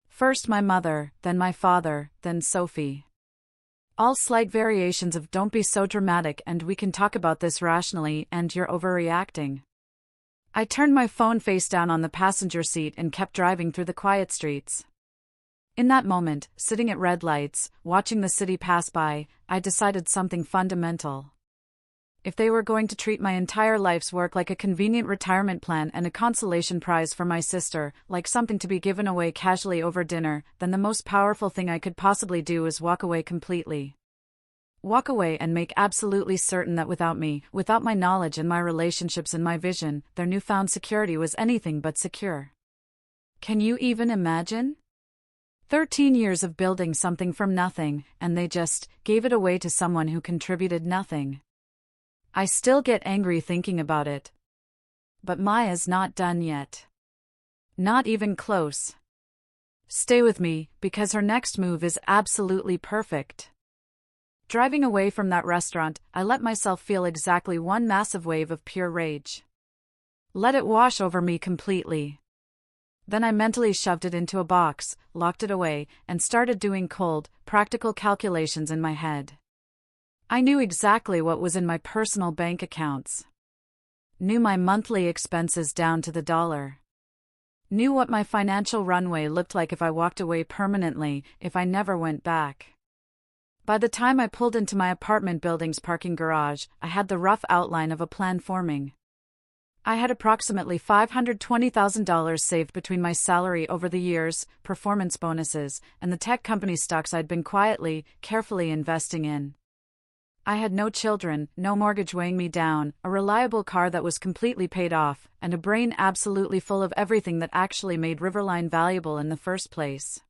First my mother, then my father, then Sophie. All slight variations of "don't be so dramatic and we can talk about this rationally" and "you're overreacting." I turned my phone face down on the passenger seat and kept driving through the quiet streets. In that moment, sitting at red lights, watching the city pass by, I decided something fundamental. If they were going to treat my entire life's work like a convenient retirement plan and a consolation prize for my sister, like something to be given away casually over dinner, then the most powerful thing I could possibly do was walk away completely. Walk away and make absolutely certain that without me, without my knowledge and my relationships and my vision, their newfound security was anything but secure. Can you even imagine? 13 years of building something from nothing, and they just gave it away to someone who contributed nothing. I still get angry thinking about it. But Maya's not done yet. Not even close. Stay with me, because her next move is absolutely perfect. Driving away from that restaurant, I let myself feel exactly one massive wave of pure rage. Let it wash over me completely. Then I mentally shoved it into a box, locked it away, and started doing cold, practical calculations in my head. I knew exactly what was in my personal bank accounts. Knew my monthly expenses down to the dollar. Knew what my financial runway looked like if I walked away permanently, if I never went back. By the time I pulled into my apartment building's parking garage, I had the rough outline of a plan forming. I had approximately $520,000 saved between my salary over the years, performance bonuses, and the tech company stocks I'd been quietly, carefully investing in. I had no children, no mortgage weighing me down, a reliable car that was completely paid off, and a brain absolutely full of everything that actually made Riverline valuable in the first place.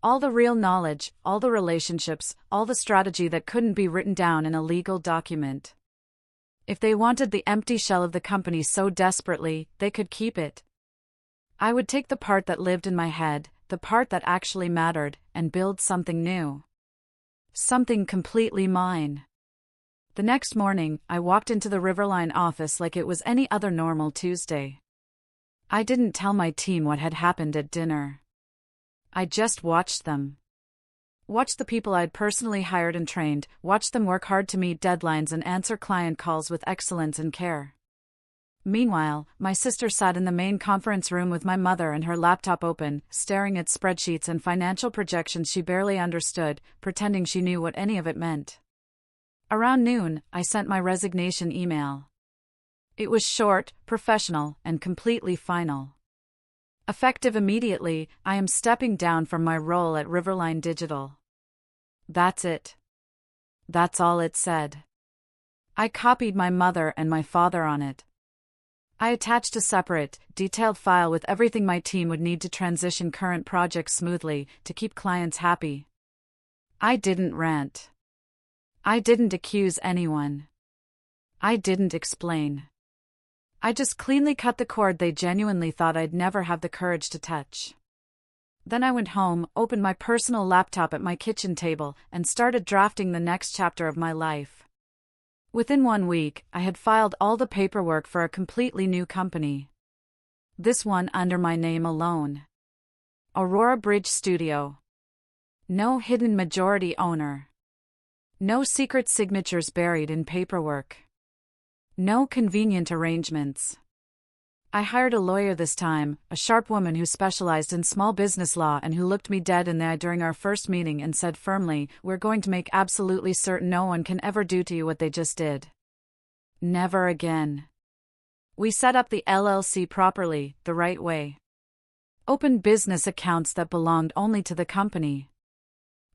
All the real knowledge, all the relationships, all the strategy that couldn't be written down in a legal document. If they wanted the empty shell of the company so desperately, they could keep it. I would take the part that lived in my head, the part that actually mattered, and build something new. Something completely mine. The next morning, I walked into the Riverline office like it was any other normal Tuesday. I didn't tell my team what had happened at dinner. I just watched them. Watched the people I'd personally hired and trained, watched them work hard to meet deadlines and answer client calls with excellence and care. Meanwhile, my sister sat in the main conference room with my mother and her laptop open, staring at spreadsheets and financial projections she barely understood, pretending she knew what any of it meant. Around noon, I sent my resignation email. It was short, professional, and completely final. Effective immediately, I am stepping down from my role at Riverline Digital. That's it. That's all it said. I copied my mother and my father on it. I attached a separate, detailed file with everything my team would need to transition current projects smoothly, to keep clients happy. I didn't rant. I didn't accuse anyone. I didn't explain. I just cleanly cut the cord they genuinely thought I'd never have the courage to touch. Then I went home, opened my personal laptop at my kitchen table, and started drafting the next chapter of my life. Within 1 week, I had filed all the paperwork for a completely new company. This one under my name alone. Aurora Bridge Studio. No hidden majority owner. No secret signatures buried in paperwork. No convenient arrangements. I hired a lawyer this time, a sharp woman who specialized in small business law and who looked me dead in the eye during our first meeting and said firmly, "We're going to make absolutely certain no one can ever do to you what they just did. Never again." We set up the LLC properly, the right way. Opened business accounts that belonged only to the company.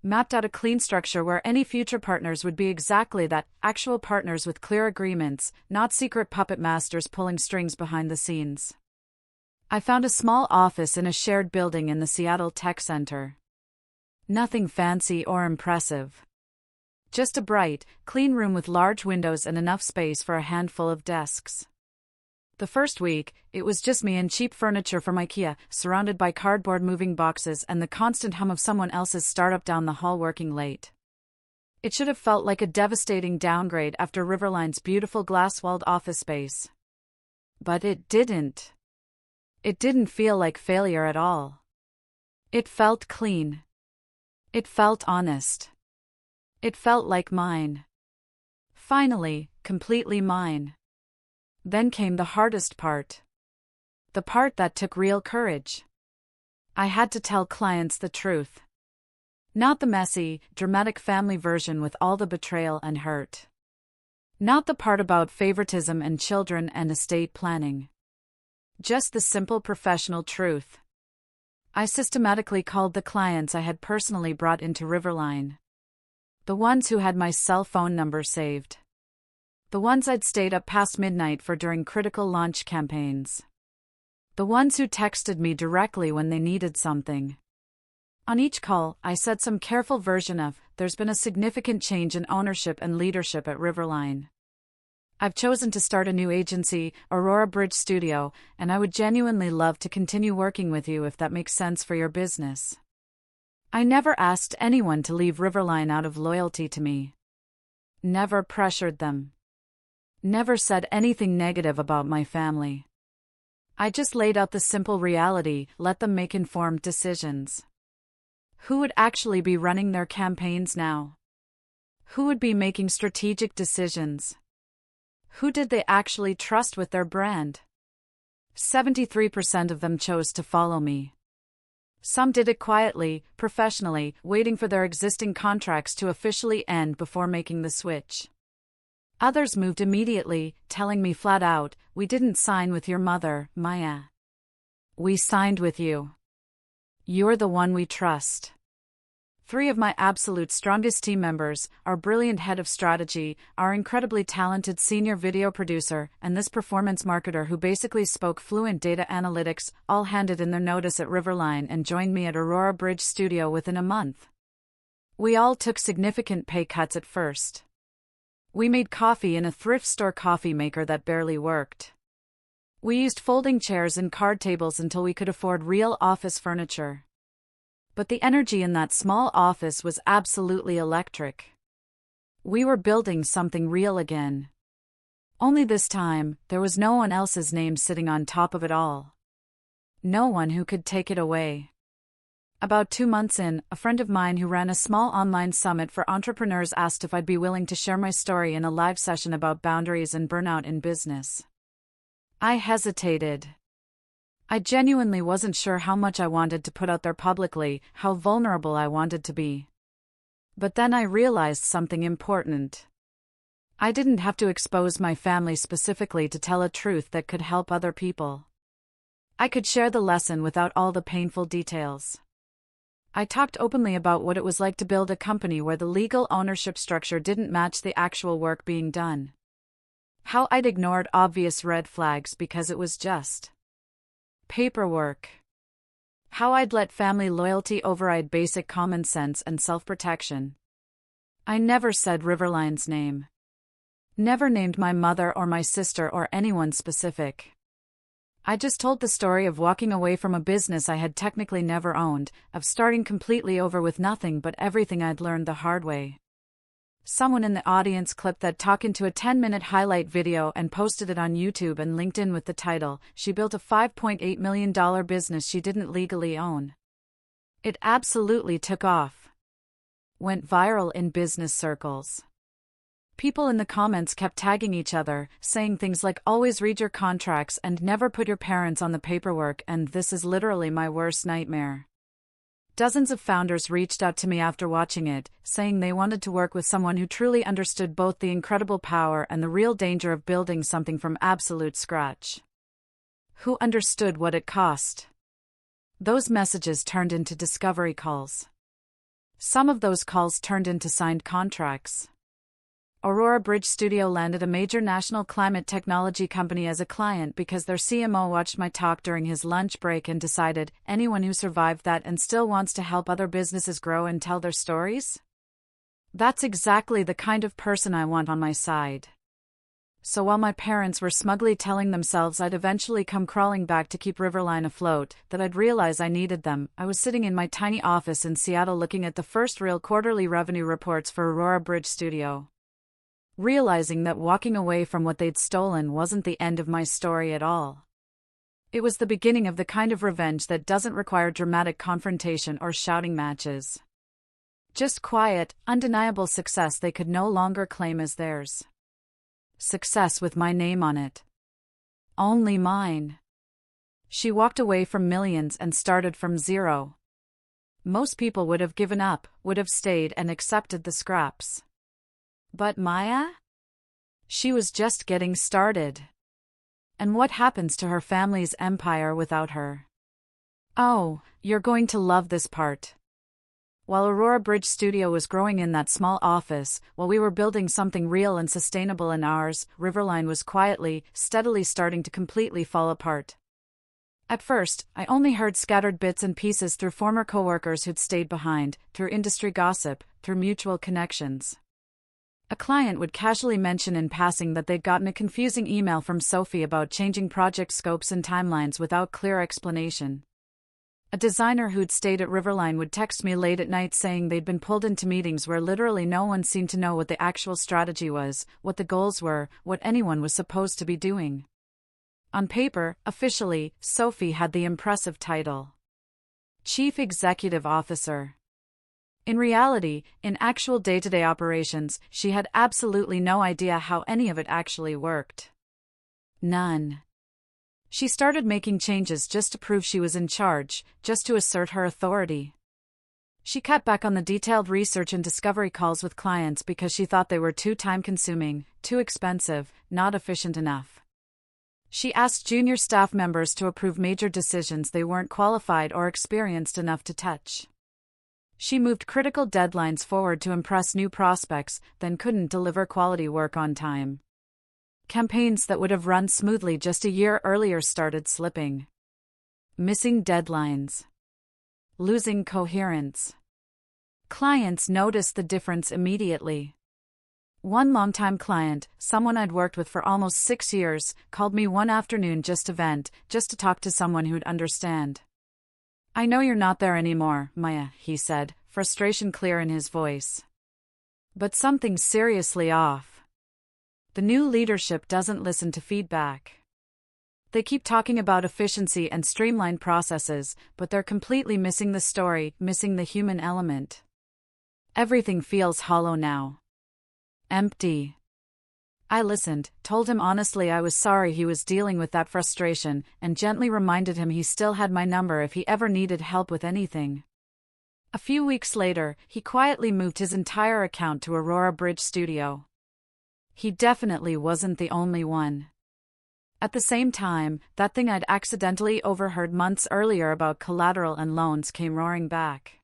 Mapped out a clean structure where any future partners would be exactly that, actual partners with clear agreements, not secret puppet masters pulling strings behind the scenes. I found a small office in a shared building in the Seattle Tech Center. Nothing fancy or impressive. Just a bright, clean room with large windows and enough space for a handful of desks. The first week, it was just me and cheap furniture from IKEA, surrounded by cardboard moving boxes and the constant hum of someone else's startup down the hall working late. It should have felt like a devastating downgrade after Riverline's beautiful glass-walled office space. But it didn't. It didn't feel like failure at all. It felt clean. It felt honest. It felt like mine. Finally, completely mine. Then came the hardest part. The part that took real courage. I had to tell clients the truth. Not the messy, dramatic family version with all the betrayal and hurt. Not the part about favoritism and children and estate planning. Just the simple professional truth. I systematically called the clients I had personally brought into Riverline. The ones who had my cell phone number saved. The ones I'd stayed up past midnight for during critical launch campaigns. The ones who texted me directly when they needed something. On each call, I said some careful version of, "There's been a significant change in ownership and leadership at Riverline. I've chosen to start a new agency, Aurora Bridge Studio, and I would genuinely love to continue working with you if that makes sense for your business." I never asked anyone to leave Riverline out of loyalty to me. Never pressured them. Never said anything negative about my family. I just laid out the simple reality, let them make informed decisions. Who would actually be running their campaigns now? Who would be making strategic decisions? Who did they actually trust with their brand? 73% of them chose to follow me. Some did it quietly, professionally, waiting for their existing contracts to officially end before making the switch. Others moved immediately, telling me flat out, "We didn't sign with your mother, Maya. We signed with you. You're the one we trust." 3 of my absolute strongest team members, our brilliant head of strategy, our incredibly talented senior video producer, and this performance marketer who basically spoke fluent data analytics, all handed in their notice at Riverline and joined me at Aurora Bridge Studio within a month. We all took significant pay cuts at first. We made coffee in a thrift store coffee maker that barely worked. We used folding chairs and card tables until we could afford real office furniture. But the energy in that small office was absolutely electric. We were building something real again. Only this time, there was no one else's name sitting on top of it all. No one who could take it away. About 2 months in, a friend of mine who ran a small online summit for entrepreneurs asked if I'd be willing to share my story in a live session about boundaries and burnout in business. I hesitated. I genuinely wasn't sure how much I wanted to put out there publicly, how vulnerable I wanted to be. But then I realized something important. I didn't have to expose my family specifically to tell a truth that could help other people. I could share the lesson without all the painful details. I talked openly about what it was like to build a company where the legal ownership structure didn't match the actual work being done. How I'd ignored obvious red flags because it was just paperwork. How I'd let family loyalty override basic common sense and self-protection. I never said Riverline's name. Never named my mother or my sister or anyone specific. I just told the story of walking away from a business I had technically never owned, of starting completely over with nothing but everything I'd learned the hard way. Someone in the audience clipped that talk into a 10-minute highlight video and posted it on YouTube and LinkedIn with the title, "She built a $5.8 million business she didn't legally own." It absolutely took off. Went viral in business circles. People in the comments kept tagging each other, saying things like always read your contracts and never put your parents on the paperwork, and this is literally my worst nightmare. Dozens of founders reached out to me after watching it, saying they wanted to work with someone who truly understood both the incredible power and the real danger of building something from absolute scratch. Who understood what it cost. Those messages turned into discovery calls. Some of those calls turned into signed contracts. Aurora Bridge Studio landed a major national climate technology company as a client because their CMO watched my talk during his lunch break and decided, anyone who survived that and still wants to help other businesses grow and tell their stories? That's exactly the kind of person I want on my side. So while my parents were smugly telling themselves I'd eventually come crawling back to keep Riverline afloat, that I'd realize I needed them, I was sitting in my tiny office in Seattle looking at the first real quarterly revenue reports for Aurora Bridge Studio. Realizing that walking away from what they'd stolen wasn't the end of my story at all. It was the beginning of the kind of revenge that doesn't require dramatic confrontation or shouting matches. Just quiet, undeniable success they could no longer claim as theirs. Success with my name on it. Only mine. She walked away from millions and started from zero. Most people would have given up, would have stayed and accepted the scraps. But Maya? She was just getting started. And what happens to her family's empire without her? Oh, you're going to love this part. While Aurora Bridge Studio was growing in that small office, while we were building something real and sustainable in ours, Riverline was quietly, steadily starting to completely fall apart. At first, I only heard scattered bits and pieces through former coworkers who'd stayed behind, through industry gossip, through mutual connections. A client would casually mention in passing that they'd gotten a confusing email from Sophie about changing project scopes and timelines without clear explanation. A designer who'd stayed at Riverline would text me late at night saying they'd been pulled into meetings where literally no one seemed to know what the actual strategy was, what the goals were, what anyone was supposed to be doing. On paper, officially, Sophie had the impressive title Chief Executive Officer. In reality, in actual day-to-day operations, she had absolutely no idea how any of it actually worked. None. She started making changes just to prove she was in charge, just to assert her authority. She cut back on the detailed research and discovery calls with clients because she thought they were too time-consuming, too expensive, not efficient enough. She asked junior staff members to approve major decisions they weren't qualified or experienced enough to touch. She moved critical deadlines forward to impress new prospects, then couldn't deliver quality work on time. Campaigns that would have run smoothly just a year earlier started slipping. Missing deadlines. Losing coherence. Clients noticed the difference immediately. One longtime client, someone I'd worked with for almost 6 years, called me one afternoon just to vent, just to talk to someone who'd understand. "I know you're not there anymore, Maya," he said, frustration clear in his voice. "But something's seriously off. The new leadership doesn't listen to feedback. They keep talking about efficiency and streamlined processes, but they're completely missing the story, missing the human element. Everything feels hollow now. Empty." I listened, told him honestly I was sorry he was dealing with that frustration, and gently reminded him he still had my number if he ever needed help with anything. A few weeks later, he quietly moved his entire account to Aurora Bridge Studio. He definitely wasn't the only one. At the same time, that thing I'd accidentally overheard months earlier about collateral and loans came roaring back.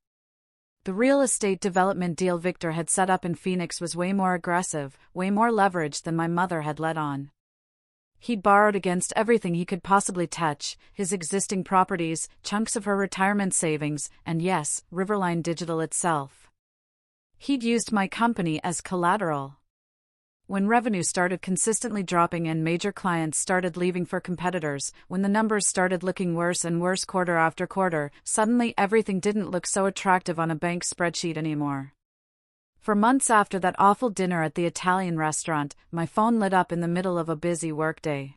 The real estate development deal Victor had set up in Phoenix was way more aggressive, way more leveraged than my mother had let on. He'd borrowed against everything he could possibly touch, his existing properties, chunks of her retirement savings, and yes, Riverline Digital itself. He'd used my company as collateral. When revenue started consistently dropping and major clients started leaving for competitors, when the numbers started looking worse and worse quarter after quarter, suddenly everything didn't look so attractive on a bank spreadsheet anymore. For months after that awful dinner at the Italian restaurant, my phone lit up in the middle of a busy workday.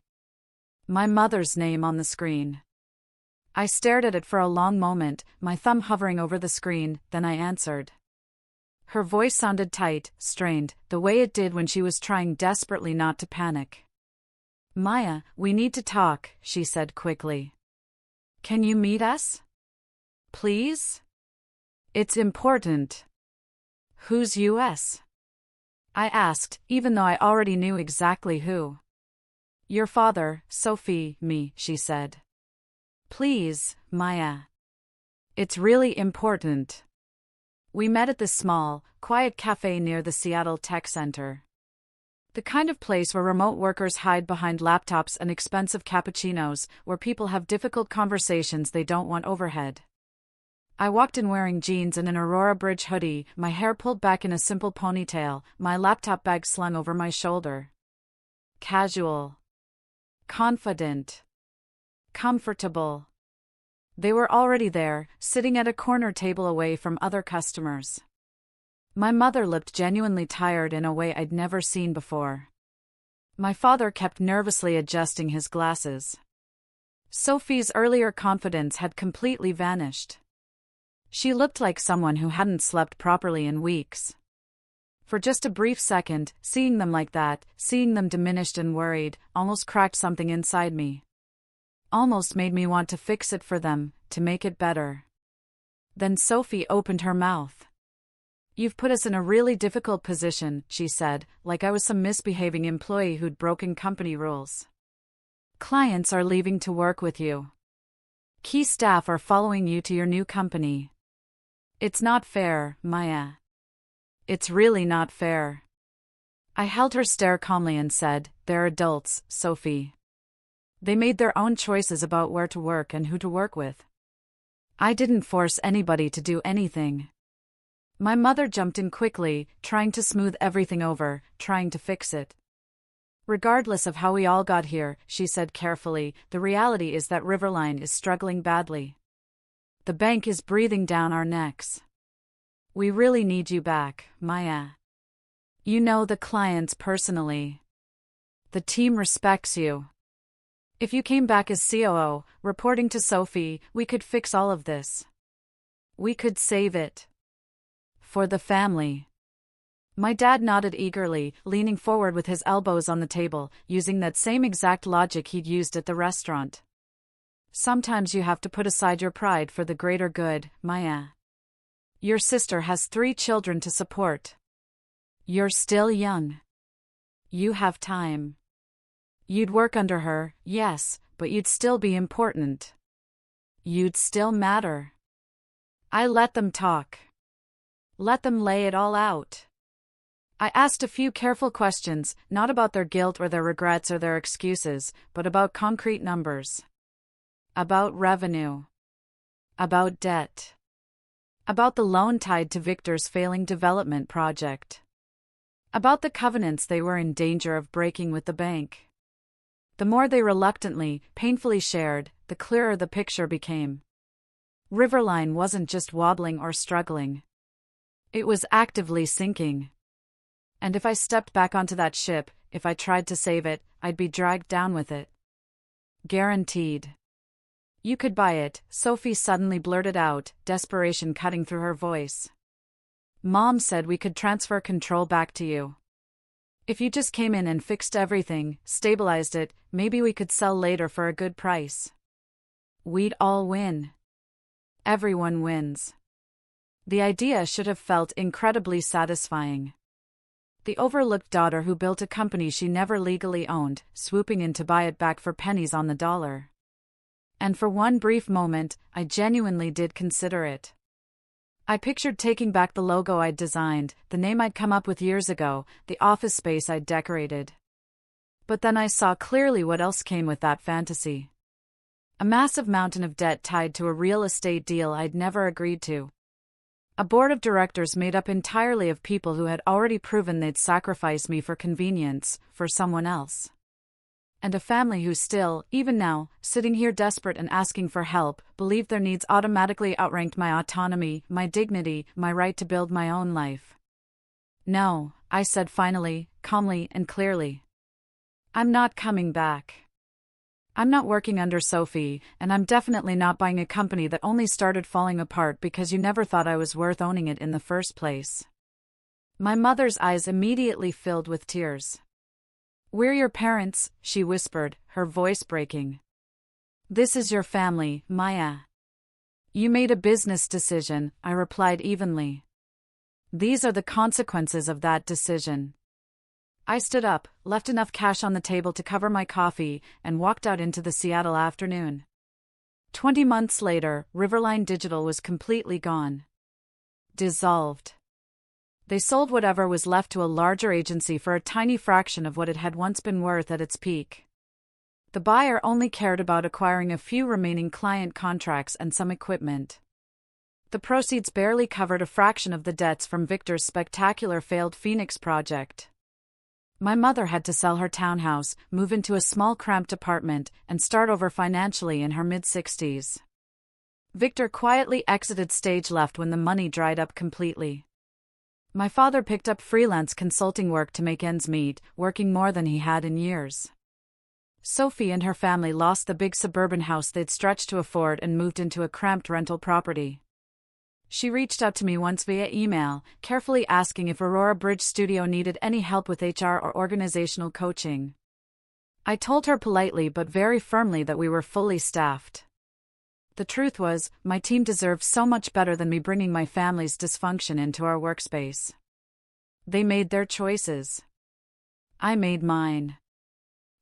My mother's name on the screen. I stared at it for a long moment, my thumb hovering over the screen, then I answered. Her voice sounded tight, strained, the way it did when she was trying desperately not to panic. Maya, we need to talk, she said quickly. Can you meet us? Please? It's important. Who's US? I asked, even though I already knew exactly who. Your father, Sophie, me, she said. Please, Maya. It's really important. We met at this small, quiet cafe near the Seattle Tech Center. The kind of place where remote workers hide behind laptops and expensive cappuccinos, where people have difficult conversations they don't want overhead. I walked in wearing jeans and an Aurora bridge hoodie, my hair pulled back in a simple ponytail, my laptop bag slung over my shoulder. Casual. Confident. Comfortable. They were already there, sitting at a corner table away from other customers. My mother looked genuinely tired in a way I'd never seen before. My father kept nervously adjusting his glasses. Sophie's earlier confidence had completely vanished. She looked like someone who hadn't slept properly in weeks. For just a brief second, seeing them like that, seeing them diminished and worried, almost cracked something inside me. Almost made me want to fix it for them, to make it better. Then Sophie opened her mouth. You've put us in a really difficult position, she said, like I was some misbehaving employee who'd broken company rules. Clients are leaving to work with you. Key staff are following you to your new company. It's not fair, Maya. It's really not fair. I held her stare calmly and said, they're adults, Sophie. They made their own choices about where to work and who to work with. I didn't force anybody to do anything. My mother jumped in quickly, trying to smooth everything over, trying to fix it. Regardless of how we all got here, she said carefully, the reality is that Riverline is struggling badly. The bank is breathing down our necks. We really need you back, Maya. You know the clients personally. The team respects you. If you came back as COO, reporting to Sophie, we could fix all of this. We could save it. For the family. My dad nodded eagerly, leaning forward with his elbows on the table, using that same exact logic he'd used at the restaurant. Sometimes you have to put aside your pride for the greater good, Maya. Your sister has 3 children to support. You're still young. You have time. You'd work under her, yes, but you'd still be important. You'd still matter. I let them talk. Let them lay it all out. I asked a few careful questions, not about their guilt or their regrets or their excuses, but about concrete numbers. About revenue. About debt. About the loan tied to Victor's failing development project. About the covenants they were in danger of breaking with the bank. The more they reluctantly, painfully shared, the clearer the picture became. Riverline wasn't just wobbling or struggling. It was actively sinking. And if I stepped back onto that ship, if I tried to save it, I'd be dragged down with it. Guaranteed. You could buy it, Sophie suddenly blurted out, desperation cutting through her voice. Mom said we could transfer control back to you. If you just came in and fixed everything, stabilized it, maybe we could sell later for a good price. We'd all win. Everyone wins. The idea should have felt incredibly satisfying. The overlooked daughter who built a company she never legally owned, swooping in to buy it back for pennies on the dollar. And for one brief moment, I genuinely did consider it. I pictured taking back the logo I'd designed, the name I'd come up with years ago, the office space I'd decorated. But then I saw clearly what else came with that fantasy. A massive mountain of debt tied to a real estate deal I'd never agreed to. A board of directors made up entirely of people who had already proven they'd sacrifice me for convenience, for someone else. And a family who still, even now, sitting here desperate and asking for help, believed their needs automatically outranked my autonomy, my dignity, my right to build my own life. No, I said finally, calmly and clearly. I'm not coming back. I'm not working under Sophie, and I'm definitely not buying a company that only started falling apart because you never thought I was worth owning it in the first place." My mother's eyes immediately filled with tears. "We're your parents," she whispered, her voice breaking. "This is your family, Maya." "You made a business decision," I replied evenly. "These are the consequences of that decision." I stood up, left enough cash on the table to cover my coffee, and walked out into the Seattle afternoon. 20 months later, Riverline Digital was completely gone. Dissolved. They sold whatever was left to a larger agency for a tiny fraction of what it had once been worth at its peak. The buyer only cared about acquiring a few remaining client contracts and some equipment. The proceeds barely covered a fraction of the debts from Victor's spectacular failed Phoenix project. My mother had to sell her townhouse, move into a small cramped apartment, and start over financially in her mid-60s. Victor quietly exited stage left when the money dried up completely. My father picked up freelance consulting work to make ends meet, working more than he had in years. Sophie and her family lost the big suburban house they'd stretched to afford and moved into a cramped rental property. She reached out to me once via email, carefully asking if Aurora Bridge Studio needed any help with HR or organizational coaching. I told her politely but very firmly that we were fully staffed. The truth was, my team deserved so much better than me bringing my family's dysfunction into our workspace. They made their choices. I made mine.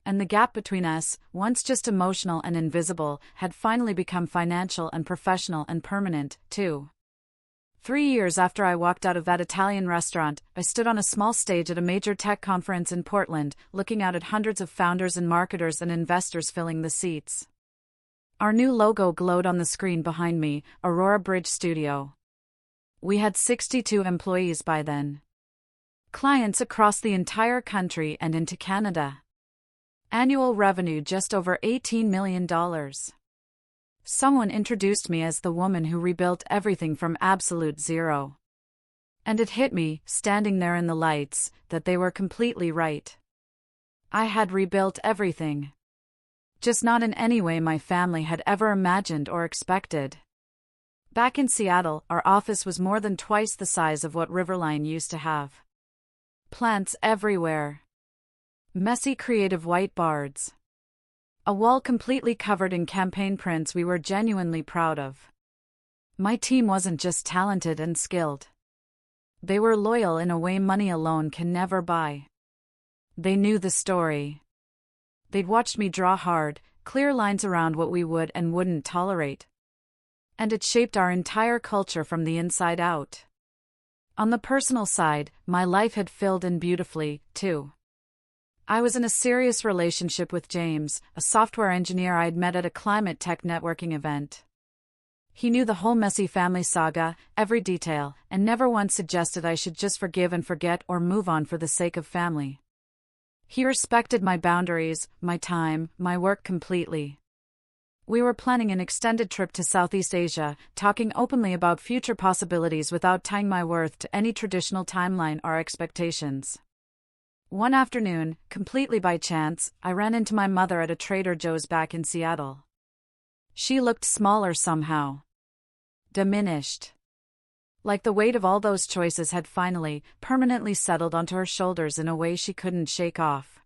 And the gap between us, once just emotional and invisible, had finally become financial and professional and permanent, too. 3 years after I walked out of that Italian restaurant, I stood on a small stage at a major tech conference in Portland, looking out at hundreds of founders and marketers and investors filling the seats. Our new logo glowed on the screen behind me, Aurora Bridge Studio. We had 62 employees by then. Clients across the entire country and into Canada. Annual revenue just over $18 million. Someone introduced me as the woman who rebuilt everything from absolute zero. And it hit me, standing there in the lights, that they were completely right. I had rebuilt everything. Just not in any way my family had ever imagined or expected. Back in Seattle, our office was more than twice the size of what Riverline used to have. Plants everywhere. Messy creative whiteboards. A wall completely covered in campaign prints we were genuinely proud of. My team wasn't just talented and skilled. They were loyal in a way money alone can never buy. They knew the story. They'd watched me draw hard, clear lines around what we would and wouldn't tolerate. And it shaped our entire culture from the inside out. On the personal side, my life had filled in beautifully, too. I was in a serious relationship with James, a software engineer I'd met at a climate tech networking event. He knew the whole messy family saga, every detail, and never once suggested I should just forgive and forget or move on for the sake of family. He respected my boundaries, my time, my work completely. We were planning an extended trip to Southeast Asia, talking openly about future possibilities without tying my worth to any traditional timeline or expectations. One afternoon, completely by chance, I ran into my mother at a Trader Joe's back in Seattle. She looked smaller somehow. Diminished. Like the weight of all those choices had finally, permanently settled onto her shoulders in a way she couldn't shake off.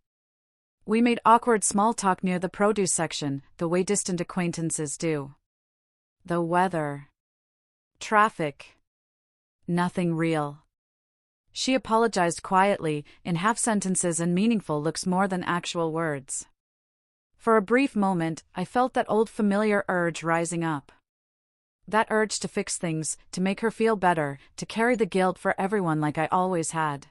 We made awkward small talk near the produce section, the way distant acquaintances do. The weather. Traffic. Nothing real. She apologized quietly, in half-sentences and meaningful looks more than actual words. For a brief moment, I felt that old familiar urge rising up. That urge to fix things, to make her feel better, to carry the guilt for everyone like I always had.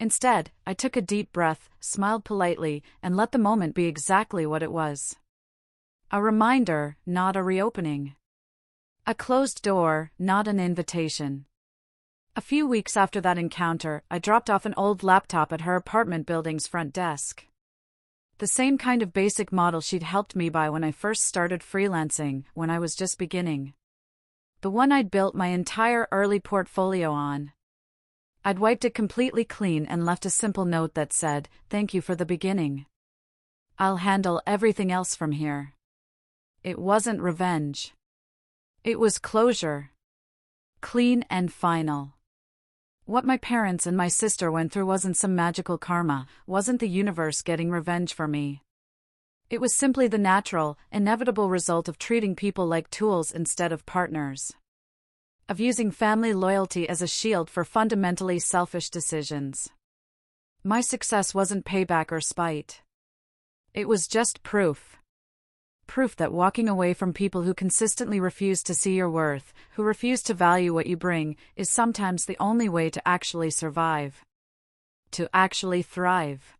Instead, I took a deep breath, smiled politely, and let the moment be exactly what it was. A reminder, not a reopening. A closed door, not an invitation. A few weeks after that encounter, I dropped off an old laptop at her apartment building's front desk. The same kind of basic model she'd helped me buy when I first started freelancing, when I was just beginning. The one I'd built my entire early portfolio on. I'd wiped it completely clean and left a simple note that said, "Thank you for the beginning." I'll handle everything else from here. It wasn't revenge. It was closure. Clean and final. What my parents and my sister went through wasn't some magical karma, wasn't the universe getting revenge for me. It was simply the natural, inevitable result of treating people like tools instead of partners. Of using family loyalty as a shield for fundamentally selfish decisions. My success wasn't payback or spite. It was just proof. Proof that walking away from people who consistently refuse to see your worth, who refuse to value what you bring, is sometimes the only way to actually survive. To actually thrive.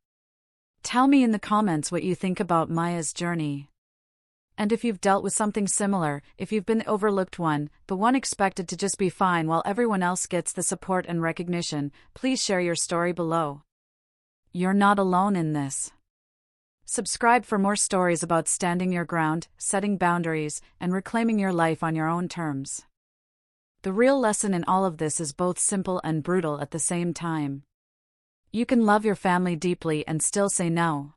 Tell me in the comments what you think about Maya's journey. And if you've dealt with something similar, if you've been the overlooked one, the one expected to just be fine while everyone else gets the support and recognition, please share your story below. You're not alone in this. Subscribe for more stories about standing your ground, setting boundaries, and reclaiming your life on your own terms. The real lesson in all of this is both simple and brutal at the same time. You can love your family deeply and still say no.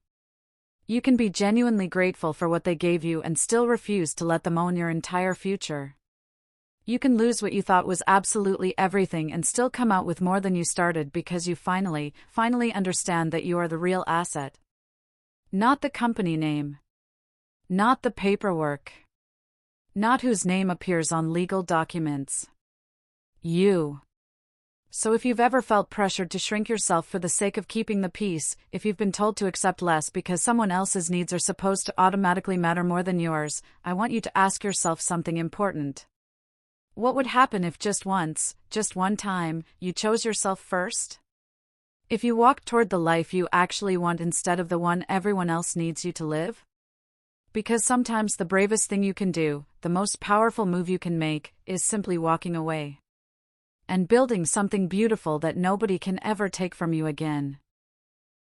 You can be genuinely grateful for what they gave you and still refuse to let them own your entire future. You can lose what you thought was absolutely everything and still come out with more than you started because you finally understand that you are the real asset. Not the company name. Not the paperwork. Not whose name appears on legal documents. You. So if you've ever felt pressured to shrink yourself for the sake of keeping the peace, if you've been told to accept less because someone else's needs are supposed to automatically matter more than yours, I want you to ask yourself something important. What would happen if just once, just one time, you chose yourself first? If you walked toward the life you actually want instead of the one everyone else needs you to live? Because sometimes the bravest thing you can do, the most powerful move you can make, is simply walking away. And building something beautiful that nobody can ever take from you again.